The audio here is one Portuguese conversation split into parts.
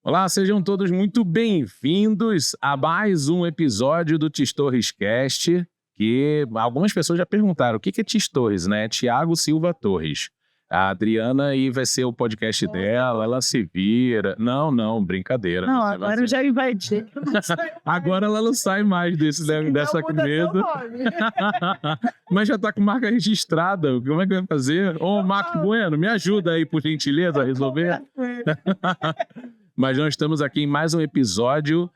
Olá, sejam todos muito bem-vindos a mais um episódio do Tis Torres Cast, que algumas pessoas já perguntaram o que é Tis Torres, né? Thiago Silva Torres. A Adriana aí vai ser o podcast dela, ela se vira. Não, brincadeira. Não, agora eu já invadi. Agora ela não sai mais dessa mesa. Mas já tá com marca registrada. Como é que vai fazer? Ô, Marco Bueno, me ajuda aí, por gentileza, a resolver. Mas nós estamos aqui em mais um episódio,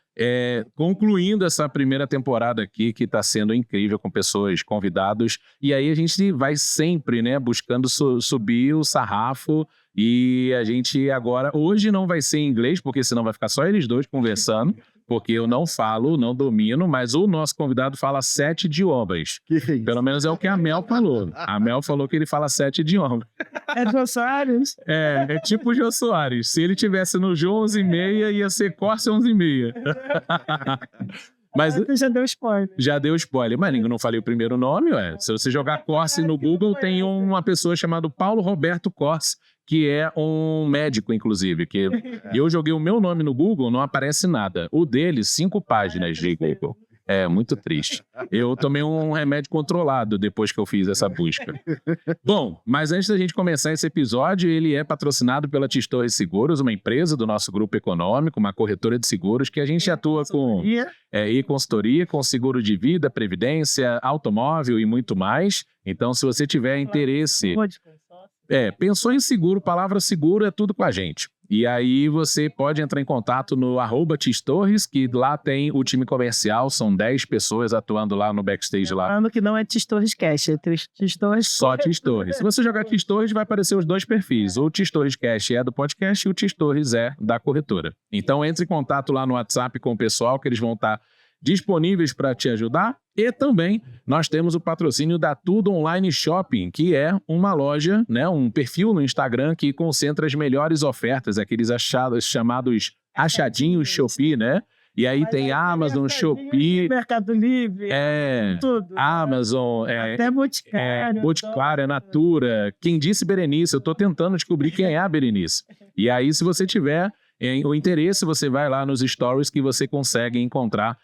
concluindo essa primeira temporada aqui, que está sendo incrível, com pessoas, convidados. E aí a gente vai sempre, né, buscando subir o sarrafo. E a gente agora, hoje não vai ser em inglês, porque senão vai ficar só eles dois conversando, porque eu não falo, não domino, mas o nosso convidado fala 7 idiomas. Pelo menos é o que a Mel falou. A Mel falou que ele fala 7 idiomas. É Jô Soares? É tipo o Jô Soares. Se ele tivesse no Jô 11h30, ia ser Corse 11h30. Mas já deu spoiler. Já deu spoiler. Mas não falei o primeiro nome, ué. Se você jogar Corse no Google, tem uma pessoa chamada Paulo Roberto Corse, que é um médico, inclusive. Que eu joguei o meu nome no Google, não aparece nada. O dele, 5 páginas de Google. É muito triste. Eu tomei um remédio controlado depois que eu fiz essa busca. Bom, mas antes da gente começar esse episódio, ele é patrocinado pela Tis Torres Seguros, uma empresa do nosso grupo econômico, uma corretora de seguros, que a gente atua com e-consultoria, com seguro de vida, previdência, automóvel e muito mais. Então, se você tiver interesse... pensou em seguro, palavra seguro é tudo com a gente. E aí você pode entrar em contato no @TisTorres, que lá tem o time comercial, são 10 pessoas atuando lá no backstage lá. Falando que não é Tis Torres Cash, é Tis Torres. Só Tis Torres. Se você jogar Tis Torres, vai aparecer os dois perfis. O Tis Torres Cash é do podcast e o Tis Torres é da corretora. Então entre em contato lá no WhatsApp com o pessoal, que eles vão estar disponíveis para te ajudar. E também nós temos o patrocínio da Tudo Online Shopping, que é uma loja, né, um perfil no Instagram que concentra as melhores ofertas, aqueles achados chamados achadinhos Shopee, né? E aí tem Amazon, Shopee, Mercado Livre, tudo. Amazon, até Boticário, Natura. Quem disse Berenice? Eu tô tentando descobrir quem é a Berenice. E aí, se você tiver o interesse, você vai lá nos stories que você consegue encontrar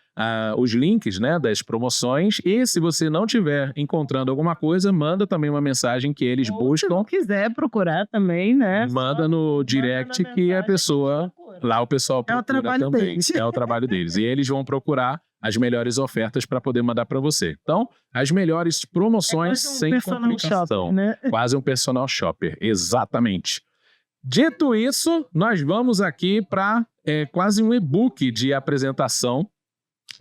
os links, né, das promoções. E se você não estiver encontrando alguma coisa, manda também uma mensagem que eles buscam. Se não quiser procurar também, né? Manda no direct que a pessoa... Lá o pessoal procura também. É o trabalho deles. E eles vão procurar as melhores ofertas para poder mandar para você. Então, as melhores promoções sem complicação. Shopper, né? Quase um personal shopper, exatamente. Dito isso, nós vamos aqui para quase um e-book de apresentação,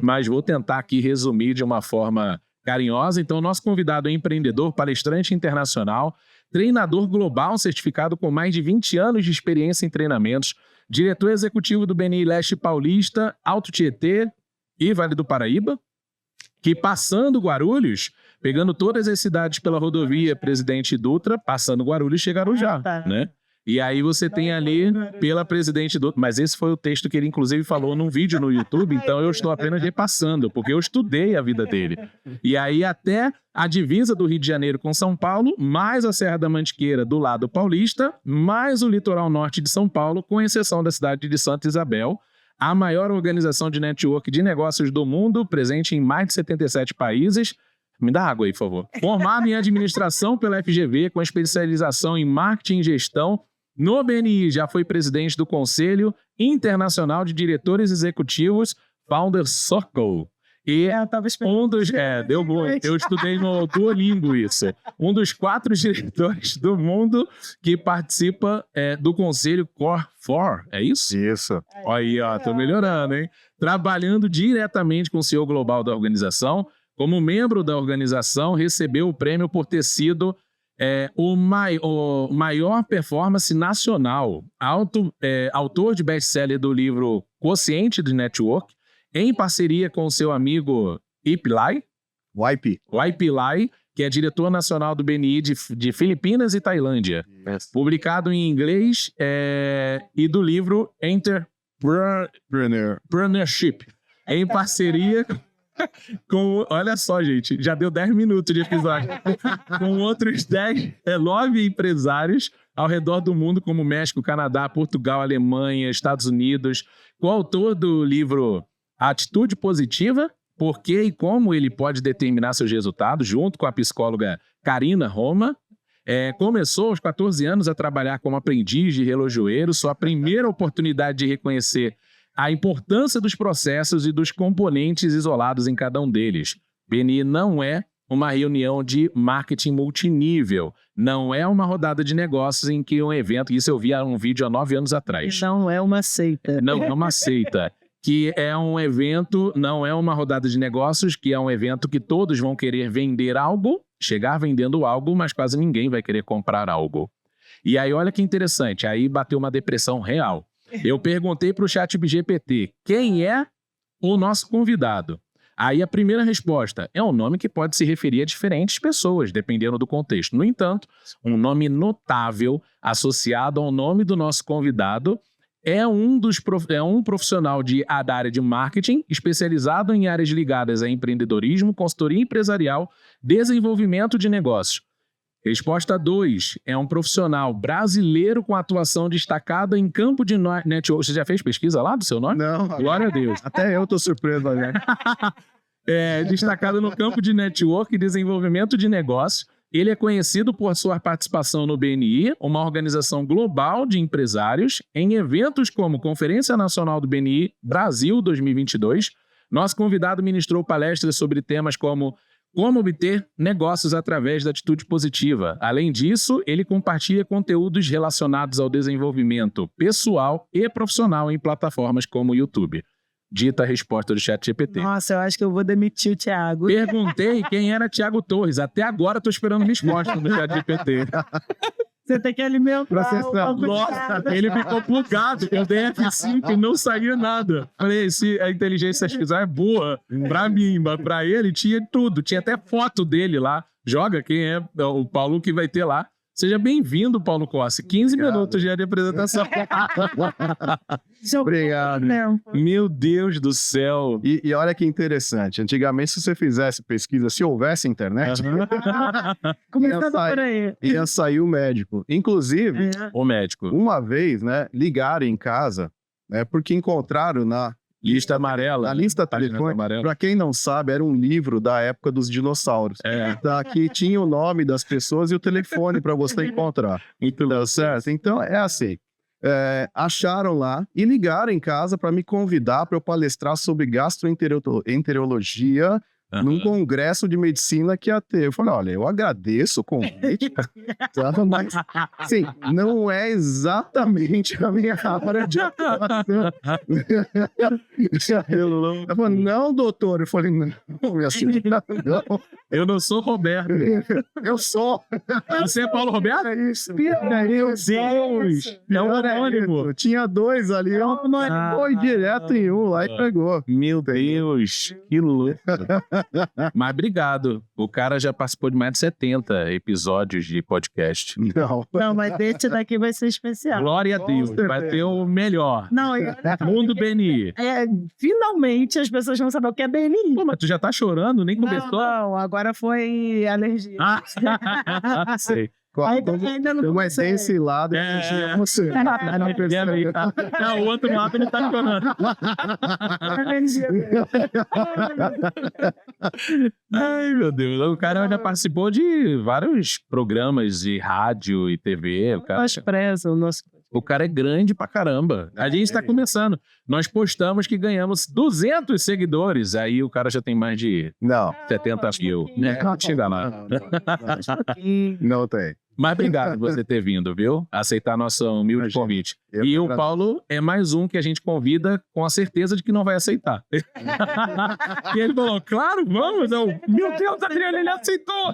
mas vou tentar aqui resumir de uma forma carinhosa. Então, nosso convidado é empreendedor, palestrante internacional, treinador global certificado com mais de 20 anos de experiência em treinamentos, diretor executivo do BNI Leste Paulista, Alto Tietê e Vale do Paraíba, que passando Guarulhos, pegando todas as cidades pela rodovia Presidente Dutra, passando Guarulhos, chegaram já, né? E aí você tem ali pela Presidente Dutra, mas esse foi o texto que ele inclusive falou num vídeo no YouTube, então eu estou apenas repassando, porque eu estudei a vida dele. E aí até a divisa do Rio de Janeiro com São Paulo, mais a Serra da Mantiqueira do lado paulista, mais o litoral norte de São Paulo, com exceção da cidade de Santa Isabel, a maior organização de network de negócios do mundo, presente em mais de 77 países. Me dá água aí, por favor. Formado em administração pela FGV, com especialização em marketing e gestão. No BNI, já foi presidente do Conselho Internacional de Diretores Executivos, Founders Circle. E deu bom. Eu estudei no Duolingo isso. Um dos 4 diretores do mundo que participa do Conselho Core 4, é isso? Isso. Olha aí, ó, tô melhorando, hein? Trabalhando diretamente com o CEO global da organização. Como membro da organização, recebeu o prêmio por ter sido o maior performance nacional, autor de best-seller do livro Quociente de Network, em parceria com o seu amigo Ip Lai, que é diretor nacional do BNI de Filipinas e Tailândia, publicado em inglês, e do livro Entrepreneurship, em parceria olha só, gente, já deu 10 minutos de episódio. Com outros 9 empresários ao redor do mundo, como México, Canadá, Portugal, Alemanha, Estados Unidos. Coautor do livro Atitude Positiva, por que e como ele pode determinar seus resultados, junto com a psicóloga Karina Roma. Começou aos 14 anos a trabalhar como aprendiz de relojoeiro, sua primeira oportunidade de reconhecer a importância dos processos e dos componentes isolados em cada um deles. BNI não é uma reunião de marketing multinível, não é uma rodada de negócios em que um evento, isso eu vi um vídeo há 9 anos atrás. Não é uma seita. Não é uma seita. Que é um evento, não é uma rodada de negócios, que é um evento que todos vão querer vender algo, chegar vendendo algo, mas quase ninguém vai querer comprar algo. E aí, olha que interessante, aí bateu uma depressão real. Eu perguntei para o ChatGPT, quem é o nosso convidado? Aí a primeira resposta é um nome que pode se referir a diferentes pessoas, dependendo do contexto. No entanto, um nome notável associado ao nome do nosso convidado é um profissional da área de marketing, especializado em áreas ligadas a empreendedorismo, consultoria empresarial, desenvolvimento de negócios. Resposta 2. É um profissional brasileiro com atuação destacada em campo de network. Você já fez pesquisa lá do seu nome? Não. Glória a Deus. Até eu tô surpreso, né? Destacado no campo de network e desenvolvimento de negócios. Ele é conhecido por sua participação no BNI, uma organização global de empresários, em eventos como Conferência Nacional do BNI Brasil 2022. Nosso convidado ministrou palestras sobre temas como obter negócios através da atitude positiva. Além disso, ele compartilha conteúdos relacionados ao desenvolvimento pessoal e profissional em plataformas como o YouTube. Dita a resposta do ChatGPT. Nossa, eu acho que eu vou demitir o Thiago. Perguntei quem era Thiago Torres. Até agora estou esperando resposta do ChatGPT. Você tem que alimentar Processar. Nossa, ele ficou plugado. Eu dei F5 e não saía nada. Falei, se a inteligência artificial é boa, pra mim, mas pra ele tinha tudo. Tinha até foto dele lá. Joga quem é o Paulo que vai ter lá. Seja bem-vindo, Paulo Costa. 15 minutos já de apresentação. Obrigado. Meu Deus do céu. E olha que interessante. Antigamente, se você fizesse pesquisa, se houvesse internet, Começando por aí. ia sair o médico. Inclusive, O médico. uma vez, né, ligaram em casa, né, porque encontraram na Lista amarela. lista Página telefônica. amarela. Para quem não sabe, era um livro da época dos dinossauros. Tá, que tinha o nome das pessoas e o telefone para você encontrar. Então, certo? Então, é assim. Acharam lá e ligaram em casa para me convidar para eu palestrar sobre gastroenterologia num congresso de medicina que ia ter. Eu falei, olha, eu agradeço o convite, tá? Mas, sim, não é exatamente a minha área de atuação. Ela falou, não, doutor. Eu falei, não, minha senhora, não. Eu não sou Roberto. Eu sou. Você é Paulo Roberto? É isso. Meu Deus! É um anônimo. Tinha dois ali. Foi direto em um lá e pegou. Meu Deus, que louco. Mas obrigado. O cara já participou de mais de 70 episódios de podcast. Não, mas esse daqui vai ser especial. Glória a Deus. Vai ter o melhor. Não, Mundo BNI. finalmente as pessoas vão saber o que é BNI. Pô, mas tu já tá chorando? Nem começou? Não, agora foi alergia. Sei. Ainda não Tem uma comecei. desse lado. Você. Não, o outro lado ele tá chorando. Alergia. Ai, meu Deus. O cara já participou de vários programas de rádio e TV. O cara é grande pra caramba. A gente tá começando. Nós postamos que ganhamos 200 seguidores. Aí o cara já tem mais de 70 mil. Chega lá. Não tem. Mas obrigado por você ter vindo, viu? Aceitar nosso humilde convite. E o Paulo é mais um que a gente convida com a certeza de que não vai aceitar. E ele falou, claro, vamos. Meu Deus, Adriano, ele aceitou.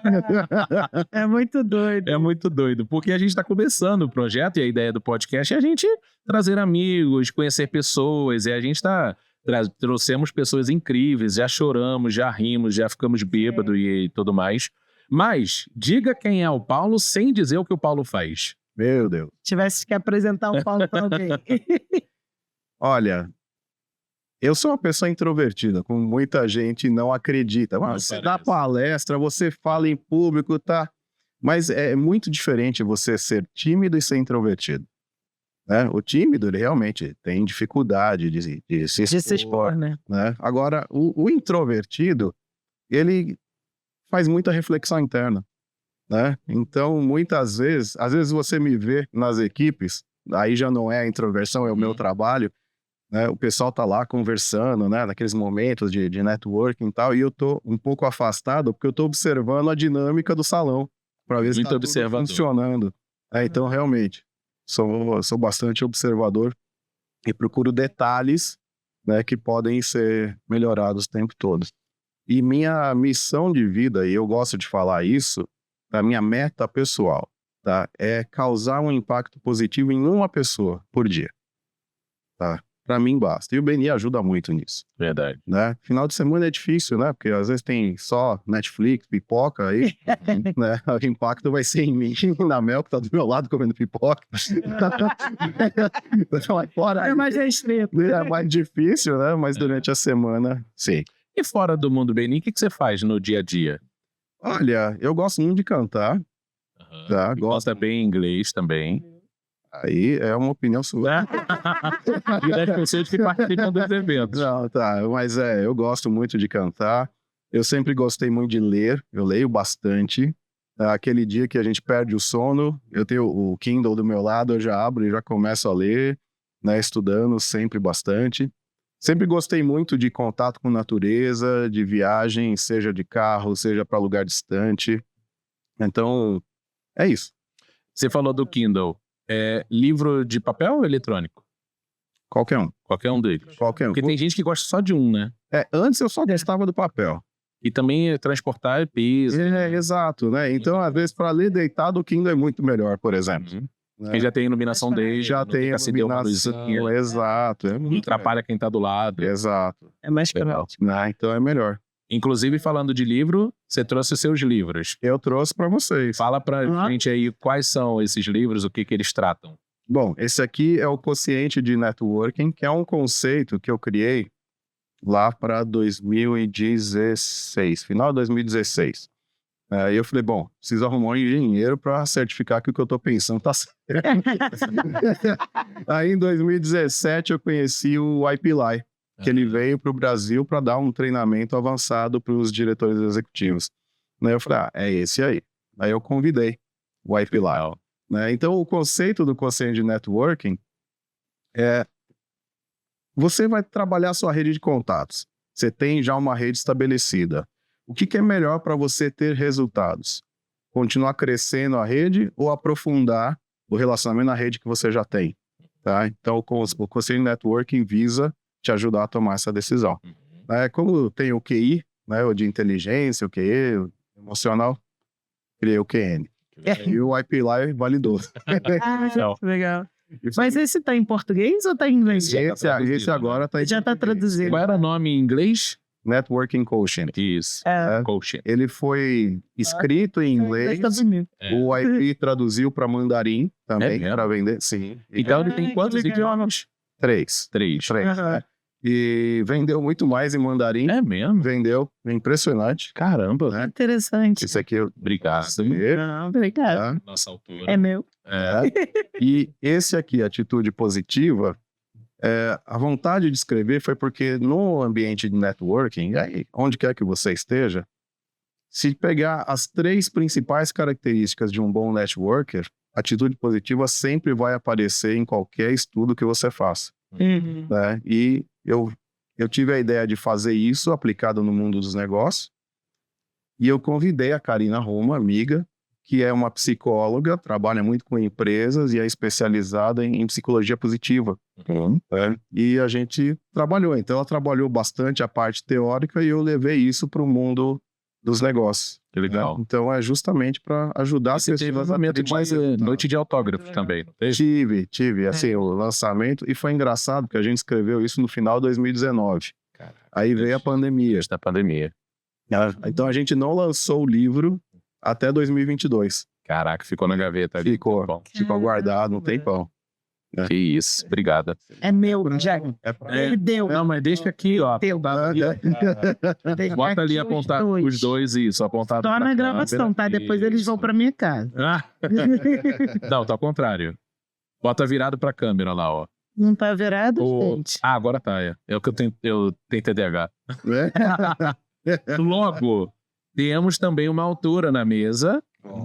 É muito doido. É muito doido, porque a gente está começando o projeto e a ideia do podcast é a gente trazer amigos, conhecer pessoas, e a gente trouxemos pessoas incríveis, já choramos, já rimos, já ficamos bêbados e tudo mais. Mas diga quem é o Paulo sem dizer o que o Paulo faz. Meu Deus. Tivesse que apresentar o Paulo para alguém. Olha, eu sou uma pessoa introvertida, como muita gente não acredita. Você dá palestra, você fala em público, tá? Mas é muito diferente você ser tímido e ser introvertido. Né? O tímido, ele realmente tem dificuldade de se De se expor, expor, né? né? Agora, o introvertido, ele faz muita reflexão interna, né? Então, muitas vezes, às vezes você me vê nas equipes, aí já não é a introversão, é o meu trabalho, né? O pessoal tá lá conversando, né? Naqueles momentos de networking e tal, e eu tô um pouco afastado porque eu tô observando a dinâmica do salão, para ver se Muito tá tudo observador. funcionando. Então, realmente, sou bastante observador e procuro detalhes, né, que podem ser melhorados o tempo todo. E minha missão de vida, e eu gosto de falar isso, a minha meta pessoal, tá? É causar um impacto positivo em uma pessoa por dia, tá? Para mim basta. E o BNI ajuda muito nisso, Verdade. né? Final de semana é difícil, né? Porque às vezes tem só Netflix, pipoca, aí, né? O impacto vai ser em mim, na Mel, que tá do meu lado comendo pipoca. Fora É mais restrito. é mais difícil, né? Mas durante a semana, sim. E fora do mundo BNI, o que você faz no dia a dia? Olha, eu gosto muito de cantar, tá? E gosta bem inglês também. Aí é uma opinião sua. E das pessoas que participam dos eventos. Não, tá, mas eu gosto muito de cantar. Eu sempre gostei muito de ler, eu leio bastante. Aquele dia que a gente perde o sono, eu tenho o Kindle do meu lado, eu já abro e já começo a ler, né? Estudando sempre bastante. Sempre gostei muito de contato com natureza, de viagem, seja de carro, seja para lugar distante. Então, é isso. Você falou do Kindle. É livro de papel ou eletrônico? Qualquer um. Qualquer um deles. Qualquer um. Porque tem gente que gosta só de um, né? Antes eu só gostava do papel. E também transportar peso. Exato, né? Então, às vezes, para ler deitado, o Kindle é muito melhor, por exemplo. Né? Quem já tem iluminação dele, Já não tem fica acender uma iluminação, luzinha, exato. É não muito atrapalha quem tá do lado. melhor. Exato. É mais Legal. prático. Então é melhor. Inclusive, falando de livro, você trouxe os seus livros. Eu trouxe para vocês. Fala pra gente aí quais são esses livros, o que eles tratam. Bom, esse aqui é o Quociente de Networking, que é um conceito que eu criei lá para 2016, final de 2016. Aí eu falei, bom, preciso arrumar um engenheiro para certificar que o que eu estou pensando tá certo. Aí em 2017 eu conheci o IPLI, que ele veio para o Brasil para dar um treinamento avançado para os diretores executivos. Aí eu falei, é esse aí. Aí eu convidei o IPLI. Né? Então o conceito do Quociente de Networking é você vai trabalhar a sua rede de contatos. Você tem já uma rede estabelecida. O que é melhor para você ter resultados? Continuar crescendo a rede ou aprofundar o relacionamento na rede que você já tem? Tá? Então, o Quociente Networking visa te ajudar a tomar essa decisão. Como tem o QI, né, o de inteligência, o QE, o emocional, criei o QN. E o IPLI validou. Legal. Mas esse tá em português ou tá em inglês? Esse agora tá em Já tá traduzido. Qual era o nome em inglês? Networking Quotient. Isso. Coaching. Ele foi escrito em inglês. O IP traduziu para mandarim também, para vender. Sim. Então ele tem quantos idiomas? 3. E vendeu muito mais em mandarim. É mesmo? Vendeu. Impressionante. Caramba. Né? Interessante. Isso aqui eu... Obrigado. Não, obrigado. Nossa altura. É meu. E esse aqui, Atitude Positiva, a vontade de escrever foi porque no ambiente de networking, aí, onde quer que você esteja, se pegar as 3 principais características de um bom networker, atitude positiva sempre vai aparecer em qualquer estudo que você faça. Né? E eu tive a ideia de fazer isso aplicado no mundo dos negócios, e eu convidei a Karina Roma, amiga, que é uma psicóloga, trabalha muito com empresas e é especializada em psicologia positiva. Né? E a gente trabalhou. Então, ela trabalhou bastante a parte teórica e eu levei isso para o mundo dos negócios. Que legal. Né? Então, é justamente para ajudar as Você teve pessoas a lançamento terem de mais resultado. noite de autógrafos também, não teve? Tive, assim, o lançamento. E foi engraçado, porque a gente escreveu isso no final de 2019. Caraca, Aí veio a pandemia. Da pandemia. Então, a gente não lançou o livro até 2022. Caraca, ficou na gaveta ali. Ficou guardado um tempão. Que isso, obrigada. É meu, Jack. Ele deu. Não, mas deixa aqui, ó. Deu. Bota ali apontar os dois, isso, apontado. Só na gravação, tá? Depois eles vão pra minha casa. Não, tá ao contrário. Bota virado pra câmera lá, ó. Não tá virado, gente? Ah, agora tá, é. É o que eu tenho TDAH. Logo, temos também uma autora na mesa,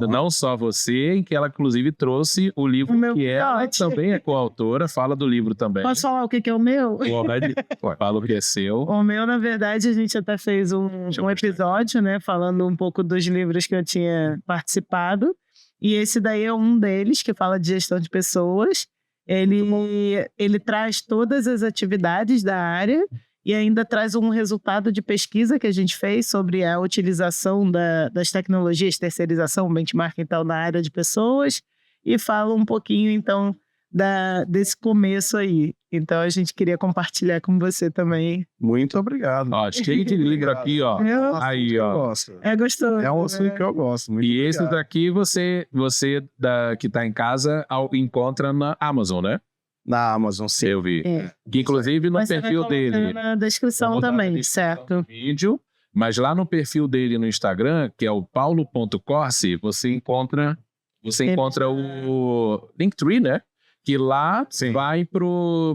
não só você, em que ela inclusive trouxe o livro que ela também é coautora, fala do livro também. Posso falar o que é o meu? Fala o que é seu. O meu, na verdade, a gente até fez um episódio, né, falando um pouco dos livros que eu tinha participado, e esse daí é um deles, que fala de gestão de pessoas. Ele traz todas as atividades da área e ainda traz um resultado de pesquisa que a gente fez sobre a utilização das tecnologias, terceirização, benchmarking e tal na área de pessoas, e fala um pouquinho, então, desse começo aí. Então, a gente queria compartilhar com você também. Muito obrigado. Ó, cheio de livro aqui, ó. Aí, ó. É gostoso. É um assunto que eu gosto. Muito e obrigado. esse daqui você que tá em casa encontra na Amazon, né? Na Amazon, sim. Eu vi. Que inclusive no perfil dele. Na descrição também, certo? Vídeo, mas lá no perfil dele no Instagram, que é o paulo.corsi, você encontra o Linktree, né? Que lá vai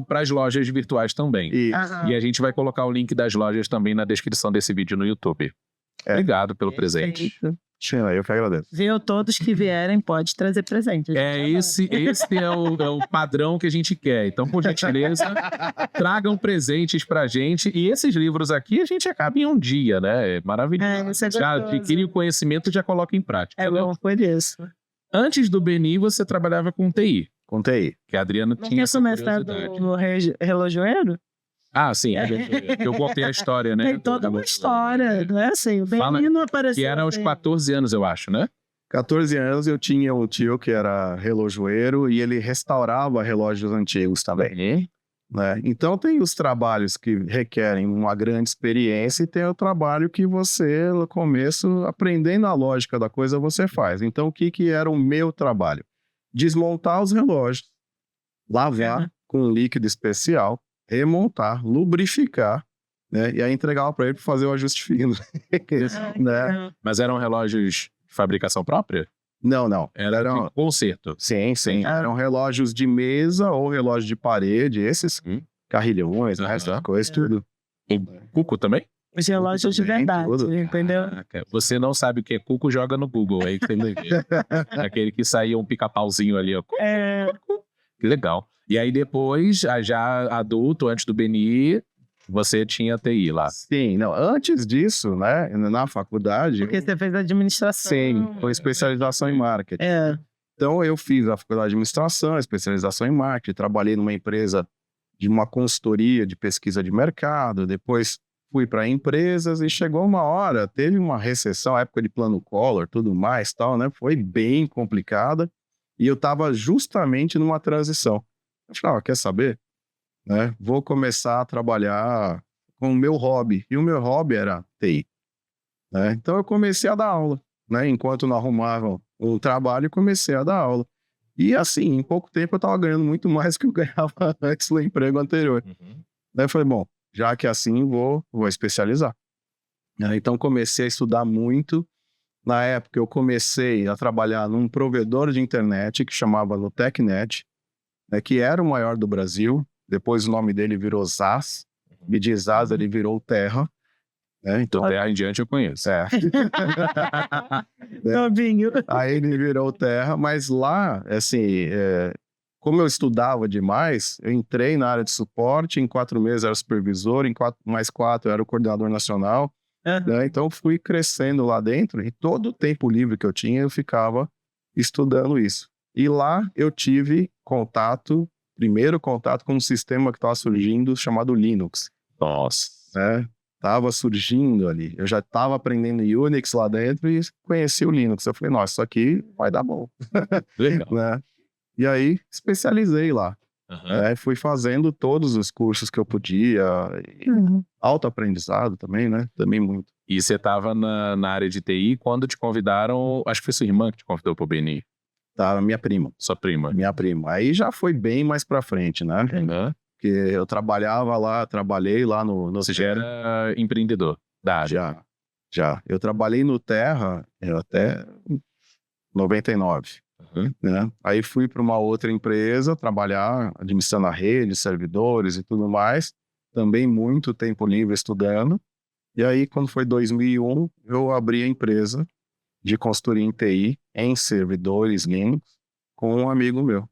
para as lojas virtuais também. E a gente vai colocar o link das lojas também na descrição desse vídeo no YouTube. Obrigado pelo presente. Eu que agradeço. Viu? Todos que vierem pode trazer presente. Esse é o padrão que a gente quer. Então, por gentileza, tragam presentes pra gente. E esses livros aqui a gente acaba em um dia, né? É maravilhoso. Já adquire o conhecimento e já coloca em prática. É bom por isso. Antes do Beni, você trabalhava com TI. Com TI. Que a Adriana tinha essa começado no relojoeiro? Ah, sim. Eu contei a história, né? Tem toda uma história, não é assim? O Beni não apareceu. Que era aos 14 anos, eu acho, né? 14 anos eu tinha um tio que era relojoeiro e ele restaurava relógios antigos também. Né? Então tem os trabalhos que requerem uma grande experiência e tem o trabalho que você, no começo, aprendendo a lógica da coisa, você faz. Então o que era o meu trabalho? Desmontar os relógios, lavar com um líquido especial, remontar, lubrificar, né? E aí entregava para ele para fazer o ajuste fino. Né? Mas eram relógios de fabricação própria? Não. Era de conserto. Sim. Eram relógios de mesa ou relógio de parede, esses carrilhões, essas coisas, tudo. Cuco também? Os relógios de verdade, entendeu? Você não sabe o que é cuco, joga no Google. Aí você vai ver. Aquele que saía um pica-pauzinho ali, ó. Que legal. E aí depois, já adulto, antes do Beni, você tinha TI lá. Sim, não. Antes disso, né, na faculdade... Porque você fez administração. Sim, com especialização em marketing. Então eu fiz a faculdade de administração, especialização em marketing, trabalhei numa empresa de uma consultoria de pesquisa de mercado, depois fui para empresas e chegou uma hora, teve uma recessão, época de plano Collor, tudo mais, tal, né? Foi bem complicada e eu estava justamente numa transição. Eu falei, quer saber? Né? Vou começar a trabalhar com o meu hobby. E o meu hobby era TI. Né? Então eu comecei a dar aula. Né? Enquanto não arrumava o trabalho, comecei a dar aula. E assim, em pouco tempo eu estava ganhando muito mais do que eu ganhava antes do emprego anterior. Daí eu falei, bom, já que é assim, vou especializar. Então comecei a estudar muito. Na época eu comecei a trabalhar num provedor de internet que chamava Nutecnet, né, que era o maior do Brasil. Depois o nome dele virou ZAS. E de ZAS ele virou Terra. Então, Terra em diante eu conheço. Aí ele virou Terra. Mas lá, assim, como eu estudava demais, eu entrei na área de suporte. Em 4 meses eu era supervisor. Em mais 4 eu era o coordenador nacional. Então fui crescendo lá dentro. E todo o tempo livre que eu tinha, eu ficava estudando isso. E lá eu tive primeiro contato com um sistema que estava surgindo chamado Linux. Nossa. Estava surgindo ali. Eu já estava aprendendo Unix lá dentro e conheci o Linux. Eu falei, nossa, isso aqui vai dar bom. Legal. Né? E aí, especializei lá. Fui fazendo todos os cursos que eu podia. Autoaprendizado também, né? Também muito. E você estava na área de TI quando te convidaram, acho que foi sua irmã que te convidou para o Beni. Tá, minha prima. Sua prima. Minha prima. Aí já foi bem mais pra frente, né? Uhum. Porque eu trabalhei lá no Você já era empreendedor da área. Já. Eu trabalhei no Terra até 99. Né? Aí fui para uma outra empresa trabalhar, administrando a rede, servidores e tudo mais. Também muito tempo livre estudando. E aí, quando foi 2001, eu abri a empresa de consultoria em TI, em servidores Linux, com um amigo meu.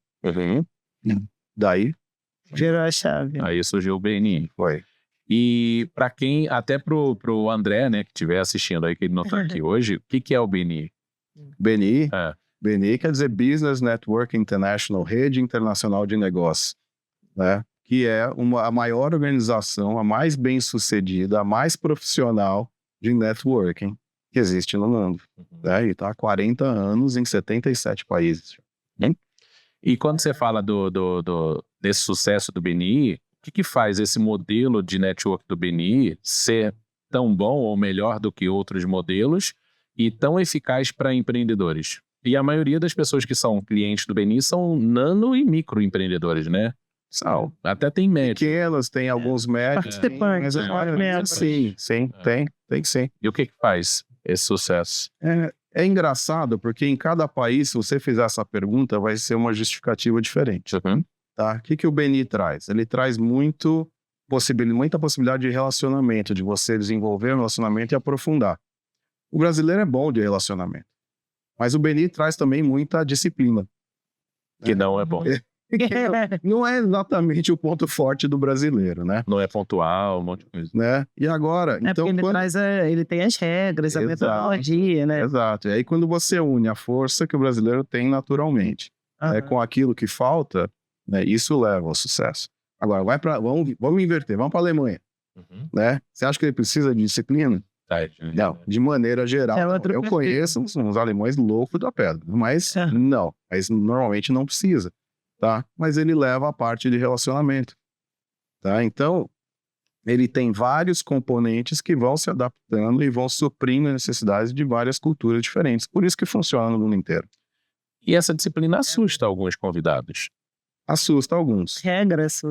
Daí, Virou a chave. Aí surgiu o BNI. foi. E para quem, até pro André, né, que estiver assistindo aí, que ele não tá aqui hoje, o que é o BNI? BNI? É. BNI quer dizer Business Network International, Rede Internacional de Negócios, né? Que é a maior organização, a mais bem-sucedida, a mais profissional de networking que existe no mundo. Né? E está há 40 anos em 77 países. E quando você fala desse sucesso do BNI, o que faz esse modelo de network do BNI ser tão bom ou melhor do que outros modelos e tão eficaz para empreendedores? E a maioria das pessoas que são clientes do BNI são nano e microempreendedores, né? São. Até tem médios. Pequenos, tem alguns médios. Participantes. Sim, tem sim. E o que faz esse sucesso? É engraçado, porque em cada país, se você fizer essa pergunta, vai ser uma justificativa diferente. Tá? O que o BNI traz? Ele traz muita possibilidade de relacionamento, de você desenvolver um relacionamento e aprofundar. O brasileiro é bom de relacionamento, mas o BNI traz também muita disciplina. Que não é bom. Não é exatamente o ponto forte do brasileiro, né? Não é pontual, um monte de coisa. Né? E agora, então, ele tem as regras, a metodologia, né? Exato. E aí quando você une a força que o brasileiro tem naturalmente, com aquilo que falta, né, isso leva ao sucesso. Agora, vamos inverter, vamos para a Alemanha. Né? Você acha que ele precisa de disciplina? Não, de maneira geral. Eu conheço uns alemães loucos da pedra, mas não. Mas normalmente não precisa. Tá? Mas ele leva a parte de relacionamento. Tá? Então, ele tem vários componentes que vão se adaptando e vão suprindo as necessidades de várias culturas diferentes. Por isso que funciona no mundo inteiro. E essa disciplina assusta alguns convidados. Assusta alguns. Regras,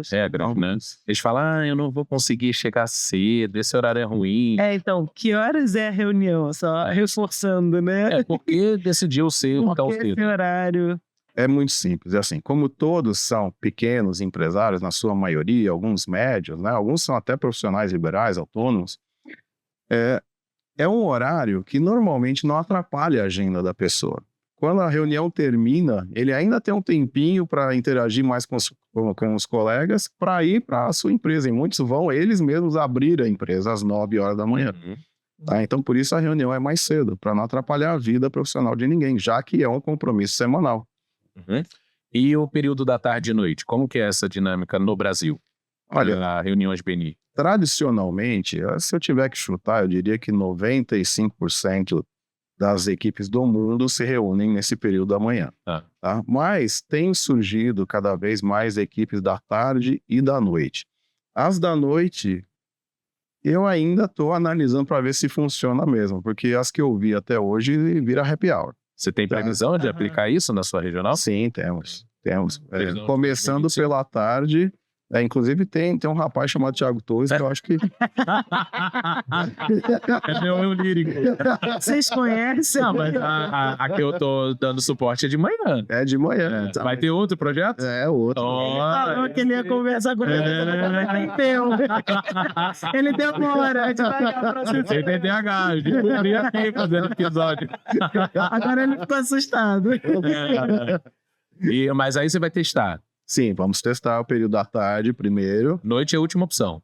né? Eles falam, eu não vou conseguir chegar cedo, esse horário é ruim. Então, que horas é a reunião? Só reforçando, né? Porque decidiu ser tão cedo. Esse horário... É muito simples, é assim, como todos são pequenos empresários, na sua maioria, alguns médios, né? Alguns são até profissionais liberais, autônomos, é um horário que normalmente não atrapalha a agenda da pessoa. Quando a reunião termina, ele ainda tem um tempinho para interagir mais com os colegas para ir para a sua empresa. E muitos vão eles mesmos abrir a empresa às 9 horas da manhã. Tá? Então, por isso a reunião é mais cedo, para não atrapalhar a vida profissional de ninguém, já que é um compromisso semanal. E o período da tarde e noite, como que é essa dinâmica no Brasil? Olha, reuniões BNI. Tradicionalmente, se eu tiver que chutar, eu diria que 95% das equipes do mundo se reúnem nesse período da manhã. Tá? Mas tem surgido cada vez mais equipes da tarde e da noite. As da noite, eu ainda estou analisando para ver se funciona mesmo, porque as que eu vi até hoje vira happy hour. Você tem previsão de aplicar isso na sua regional? Sim, temos. Começando pela tarde, inclusive tem um rapaz chamado Thiago Torres, que eu acho que... É meu lírico. Vocês conhecem? Não, mas a que eu tô dando suporte é de manhã. É de manhã. Vai ter outro projeto? Outro. Ele falou que ele ia conversar com ele. Ele demora. Tem TDAH, eu descobri aqui fazendo episódio. Agora ele ficou assustado. Mas aí você vai testar. Sim, vamos testar o período da tarde primeiro. Noite é a última opção.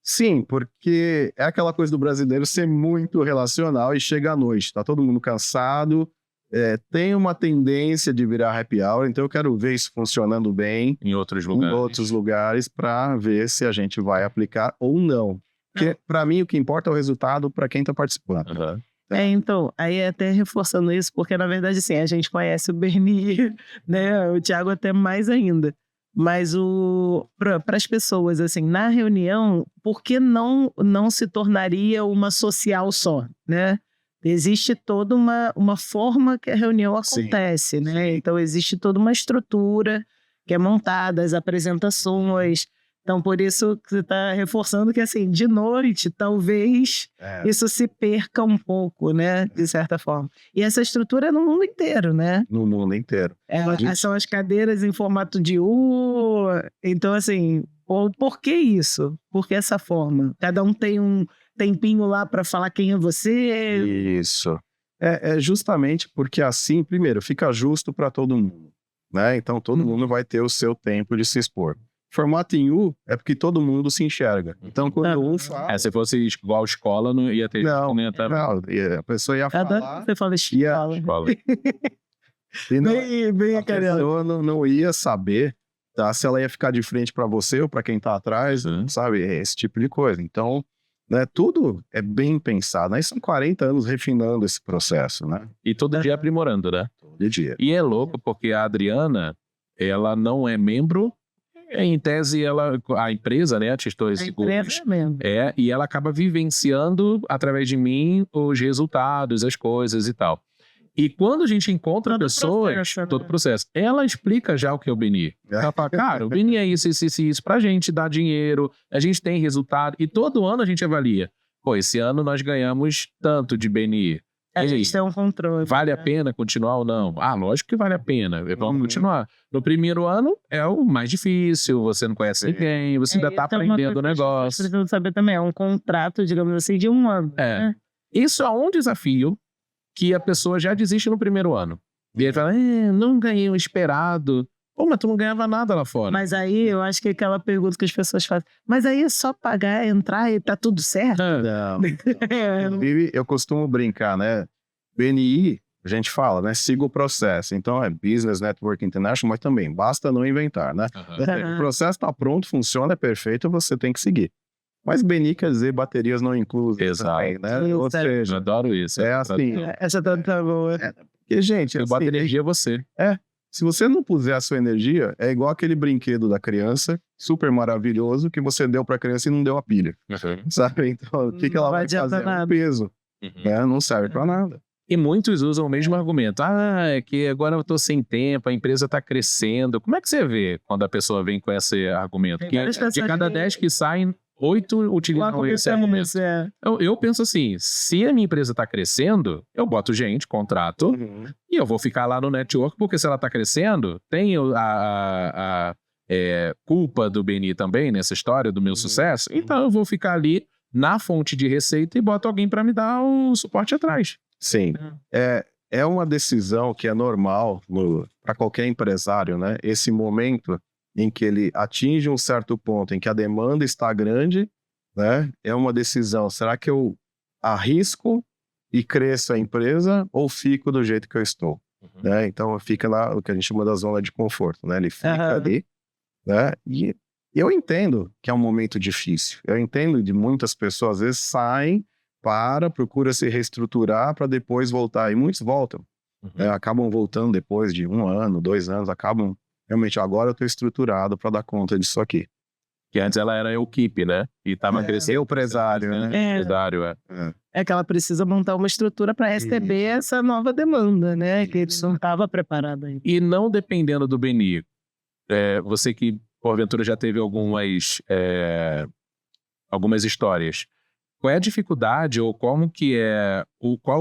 Sim, porque é aquela coisa do brasileiro ser muito relacional e chega à noite. Tá todo mundo cansado, tem uma tendência de virar happy hour, então eu quero ver isso funcionando bem em outros lugares para ver se a gente vai aplicar ou não. Porque para mim o que importa é o resultado para quem está participando. Então, aí até reforçando isso, porque na verdade assim, a gente conhece o BNI, né? O Thiago até mais ainda. Mas para as pessoas, assim, na reunião, por que não se tornaria uma social só, né? Existe toda uma forma que a reunião acontece, né? Então, existe toda uma estrutura que é montada, as apresentações. Então, por isso que você está reforçando que, assim, de noite, talvez isso se perca um pouco, né? De certa forma. E essa estrutura é no mundo inteiro, né? No mundo inteiro. São as cadeiras em formato de U. Então, assim, por que isso? Por que essa forma? Cada um tem um tempinho lá para falar quem é você. Isso. É justamente porque assim, primeiro, fica justo para todo mundo, né? Então, todo mundo vai ter o seu tempo de se expor. Formato em U é porque todo mundo se enxerga. Então, quando um fala... se fosse igual escola, não ia ter... Não, a pessoa ia falar... Você fala escola. E não, bem a pessoa não ia saber, tá, se ela ia ficar de frente para você ou para quem tá atrás, sabe? Esse tipo de coisa. Então, né, tudo é bem pensado. Aí são 40 anos refinando esse processo, né? E todo dia aprimorando, né? Todo dia. E é louco porque a Adriana, ela não é membro. Em tese, a empresa, né, a Testores Seguros, e ela acaba vivenciando, através de mim, os resultados, as coisas e tal. E quando a gente encontra pessoas, todo o processo, ela explica já o que é o BNI. Ela fala, cara, o BNI é isso, isso, pra gente dar dinheiro, a gente tem resultado, e todo ano a gente avalia. Pô, esse ano nós ganhamos tanto de BNI. A gente tem um controle. Vale a pena continuar ou não? Lógico que vale a pena. Vamos continuar. No primeiro ano é o mais difícil, você não conhece ninguém, você ainda está aprendendo o negócio. Preciso saber também, é um contrato, digamos assim, de 1 ano. Né? Isso é um desafio que a pessoa já desiste no primeiro ano. E ele fala, não ganhei o esperado. Pô, mas tu não ganhava nada lá fora. Mas aí, eu acho que aquela pergunta que as pessoas fazem, mas aí é só pagar, entrar e tá tudo certo? Não. Eu costumo brincar, né? BNI, a gente fala, né? Siga o processo. Então, é Business Network International, mas também, basta não inventar, né? O processo está pronto, funciona, é perfeito, você tem que seguir. Mas BNI quer dizer baterias não inclusas. Exato. Também, né? Ou seja, eu adoro isso. É assim. Essa tá boa. Porque, gente, eu boto energia você. Se você não puser a sua energia, é igual aquele brinquedo da criança, super maravilhoso, que você deu para a criança e não deu a pilha. Sabe? Então, o que ela vai fazer? É um peso. Não serve para nada. E muitos usam o mesmo argumento. É que agora eu tô sem tempo, a empresa tá crescendo. Como é que você vê quando a pessoa vem com esse argumento? Que de cada 10 que saem, 8 utilizam esse argumento. Eu penso assim, se a minha empresa tá crescendo, eu boto gente, contrato, e eu vou ficar lá no network, porque se ela tá crescendo, tem a culpa do BNI também nessa história do meu sucesso, então eu vou ficar ali na fonte de receita e boto alguém para me dar o suporte atrás. Sim, é uma decisão que é normal para qualquer empresário, né? Esse momento em que ele atinge um certo ponto em que a demanda está grande, né? É uma decisão, será que eu arrisco e cresço a empresa ou fico do jeito que eu estou? Né? Então fica lá o que a gente chama da zona de conforto, né? Ele fica ali, né? E eu entendo que é um momento difícil, eu entendo de muitas pessoas, às vezes saem, procura se reestruturar para depois voltar, e muitos voltam, acabam voltando depois de 1 ano, 2 anos, acabam realmente, agora eu estou estruturado para dar conta disso aqui. Que antes ela era equipe, né? E estava crescendo. Empresário, né? Empresário, É que ela precisa montar uma estrutura para receber essa nova demanda, né? Que ele não estava preparado ainda. E não dependendo do BNI, você que, porventura, já teve algumas histórias, qual é a dificuldade ou qual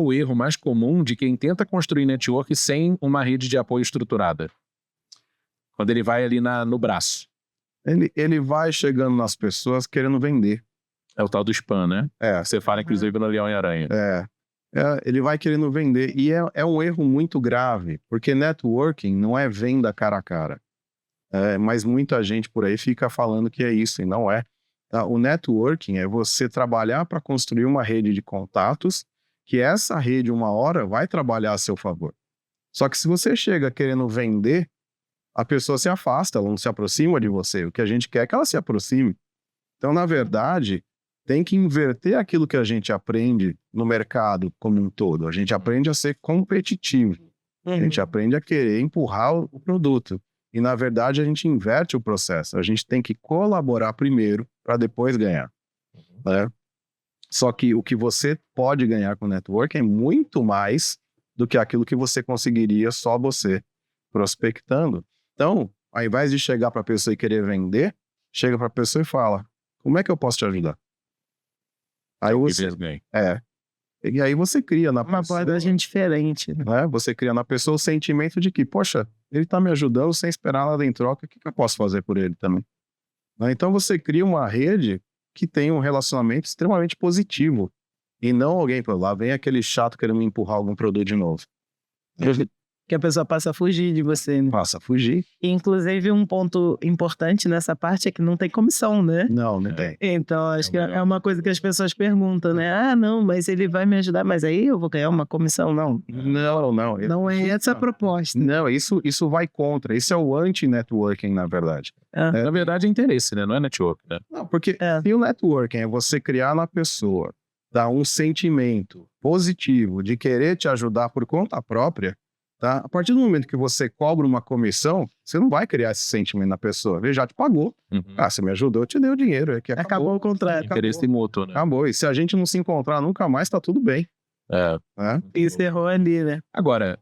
o erro mais comum de quem tenta construir network sem uma rede de apoio estruturada? Quando ele vai ali no braço. Ele vai chegando nas pessoas querendo vender. É o tal do spam, né? Você fala, inclusive, no Leão e Aranha. Ele vai querendo vender. E é um erro muito grave, porque networking não é venda cara a cara. Mas muita gente por aí fica falando que é isso, e não é. O networking é você trabalhar para construir uma rede de contatos, que essa rede, uma hora, vai trabalhar a seu favor. Só que se você chega querendo vender, a pessoa se afasta, ela não se aproxima de você. O que a gente quer é que ela se aproxime. Então, na verdade, tem que inverter aquilo que a gente aprende no mercado como um todo. A gente aprende a ser competitivo. A gente aprende a querer empurrar o produto. E, na verdade, a gente inverte o processo. A gente tem que colaborar primeiro para depois ganhar. Né? Só que o que você pode ganhar com o network é muito mais do que aquilo que você conseguiria só você prospectando. Então, ao invés de chegar para a pessoa e querer vender, chega para a pessoa e fala, como é que eu posso te ajudar? Aí você, e aí você cria na Uma pessoa, abordagem diferente. né? Você cria na pessoa o sentimento de que, poxa, ele está me ajudando sem esperar nada em troca, o que eu posso fazer por ele também? Né? Então você cria uma rede que tem um relacionamento extremamente positivo e não alguém por lá, vem aquele chato querendo me empurrar algum produto de novo. Que a pessoa passa a fugir de você, né? Passa a fugir. E, inclusive, um ponto importante nessa parte é que não tem comissão, né? Não tem. Então, acho que é uma coisa que as pessoas perguntam, né? Ah, não, mas ele vai me ajudar, mas aí eu vou ganhar uma comissão, não. Não. Não é essa a proposta. Não, isso vai contra. Isso é o anti-networking, na verdade. Na verdade, é interesse, né? Não é network, né? Não, porque se o networking é você criar na pessoa, dar um sentimento positivo de querer te ajudar por conta própria, tá? A partir do momento que você cobra uma comissão, você não vai criar esse sentimento na pessoa. Ele já te pagou. Você me ajudou, eu te dei o dinheiro. É que acabou o contrato. Interesse mútuo, né? Acabou. E se a gente não se encontrar nunca mais, tá tudo bem. Encerrou ali, né? Agora,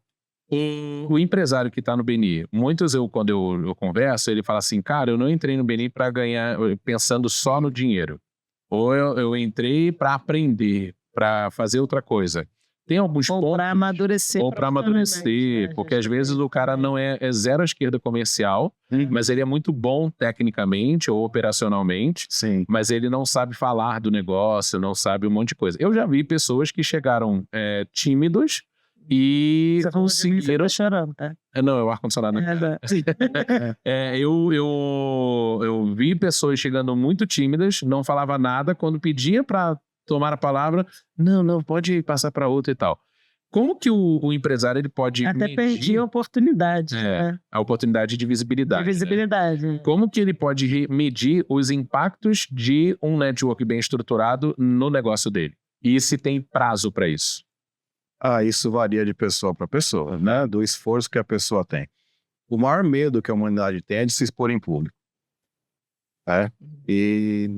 o empresário que está no BNI, muitos quando eu converso, ele fala assim, cara, eu não entrei no BNI para ganhar, pensando só no dinheiro. Ou eu entrei para aprender, para fazer outra coisa. Tem alguns pontos... Ou para amadurecer. Ou para amadurecer, porque às vezes o cara não é zero à esquerda comercial, mas ele é muito bom tecnicamente ou operacionalmente, mas ele não sabe falar do negócio, não sabe um monte de coisa. Eu já vi pessoas que chegaram tímidos e conseguiram... chorando, tá? Não, é o ar-condicionado. Eu vi pessoas chegando muito tímidas, não falava nada, quando pedia para tomar a palavra, não, pode passar para outra e tal. Como que o empresário ele pode até perdi a oportunidade. A oportunidade de visibilidade. Né? Como que ele pode medir os impactos de um network bem estruturado no negócio dele? E se tem prazo para isso? Isso varia de pessoa para pessoa, né? Do esforço que a pessoa tem. O maior medo que a humanidade tem é de se expor em público. E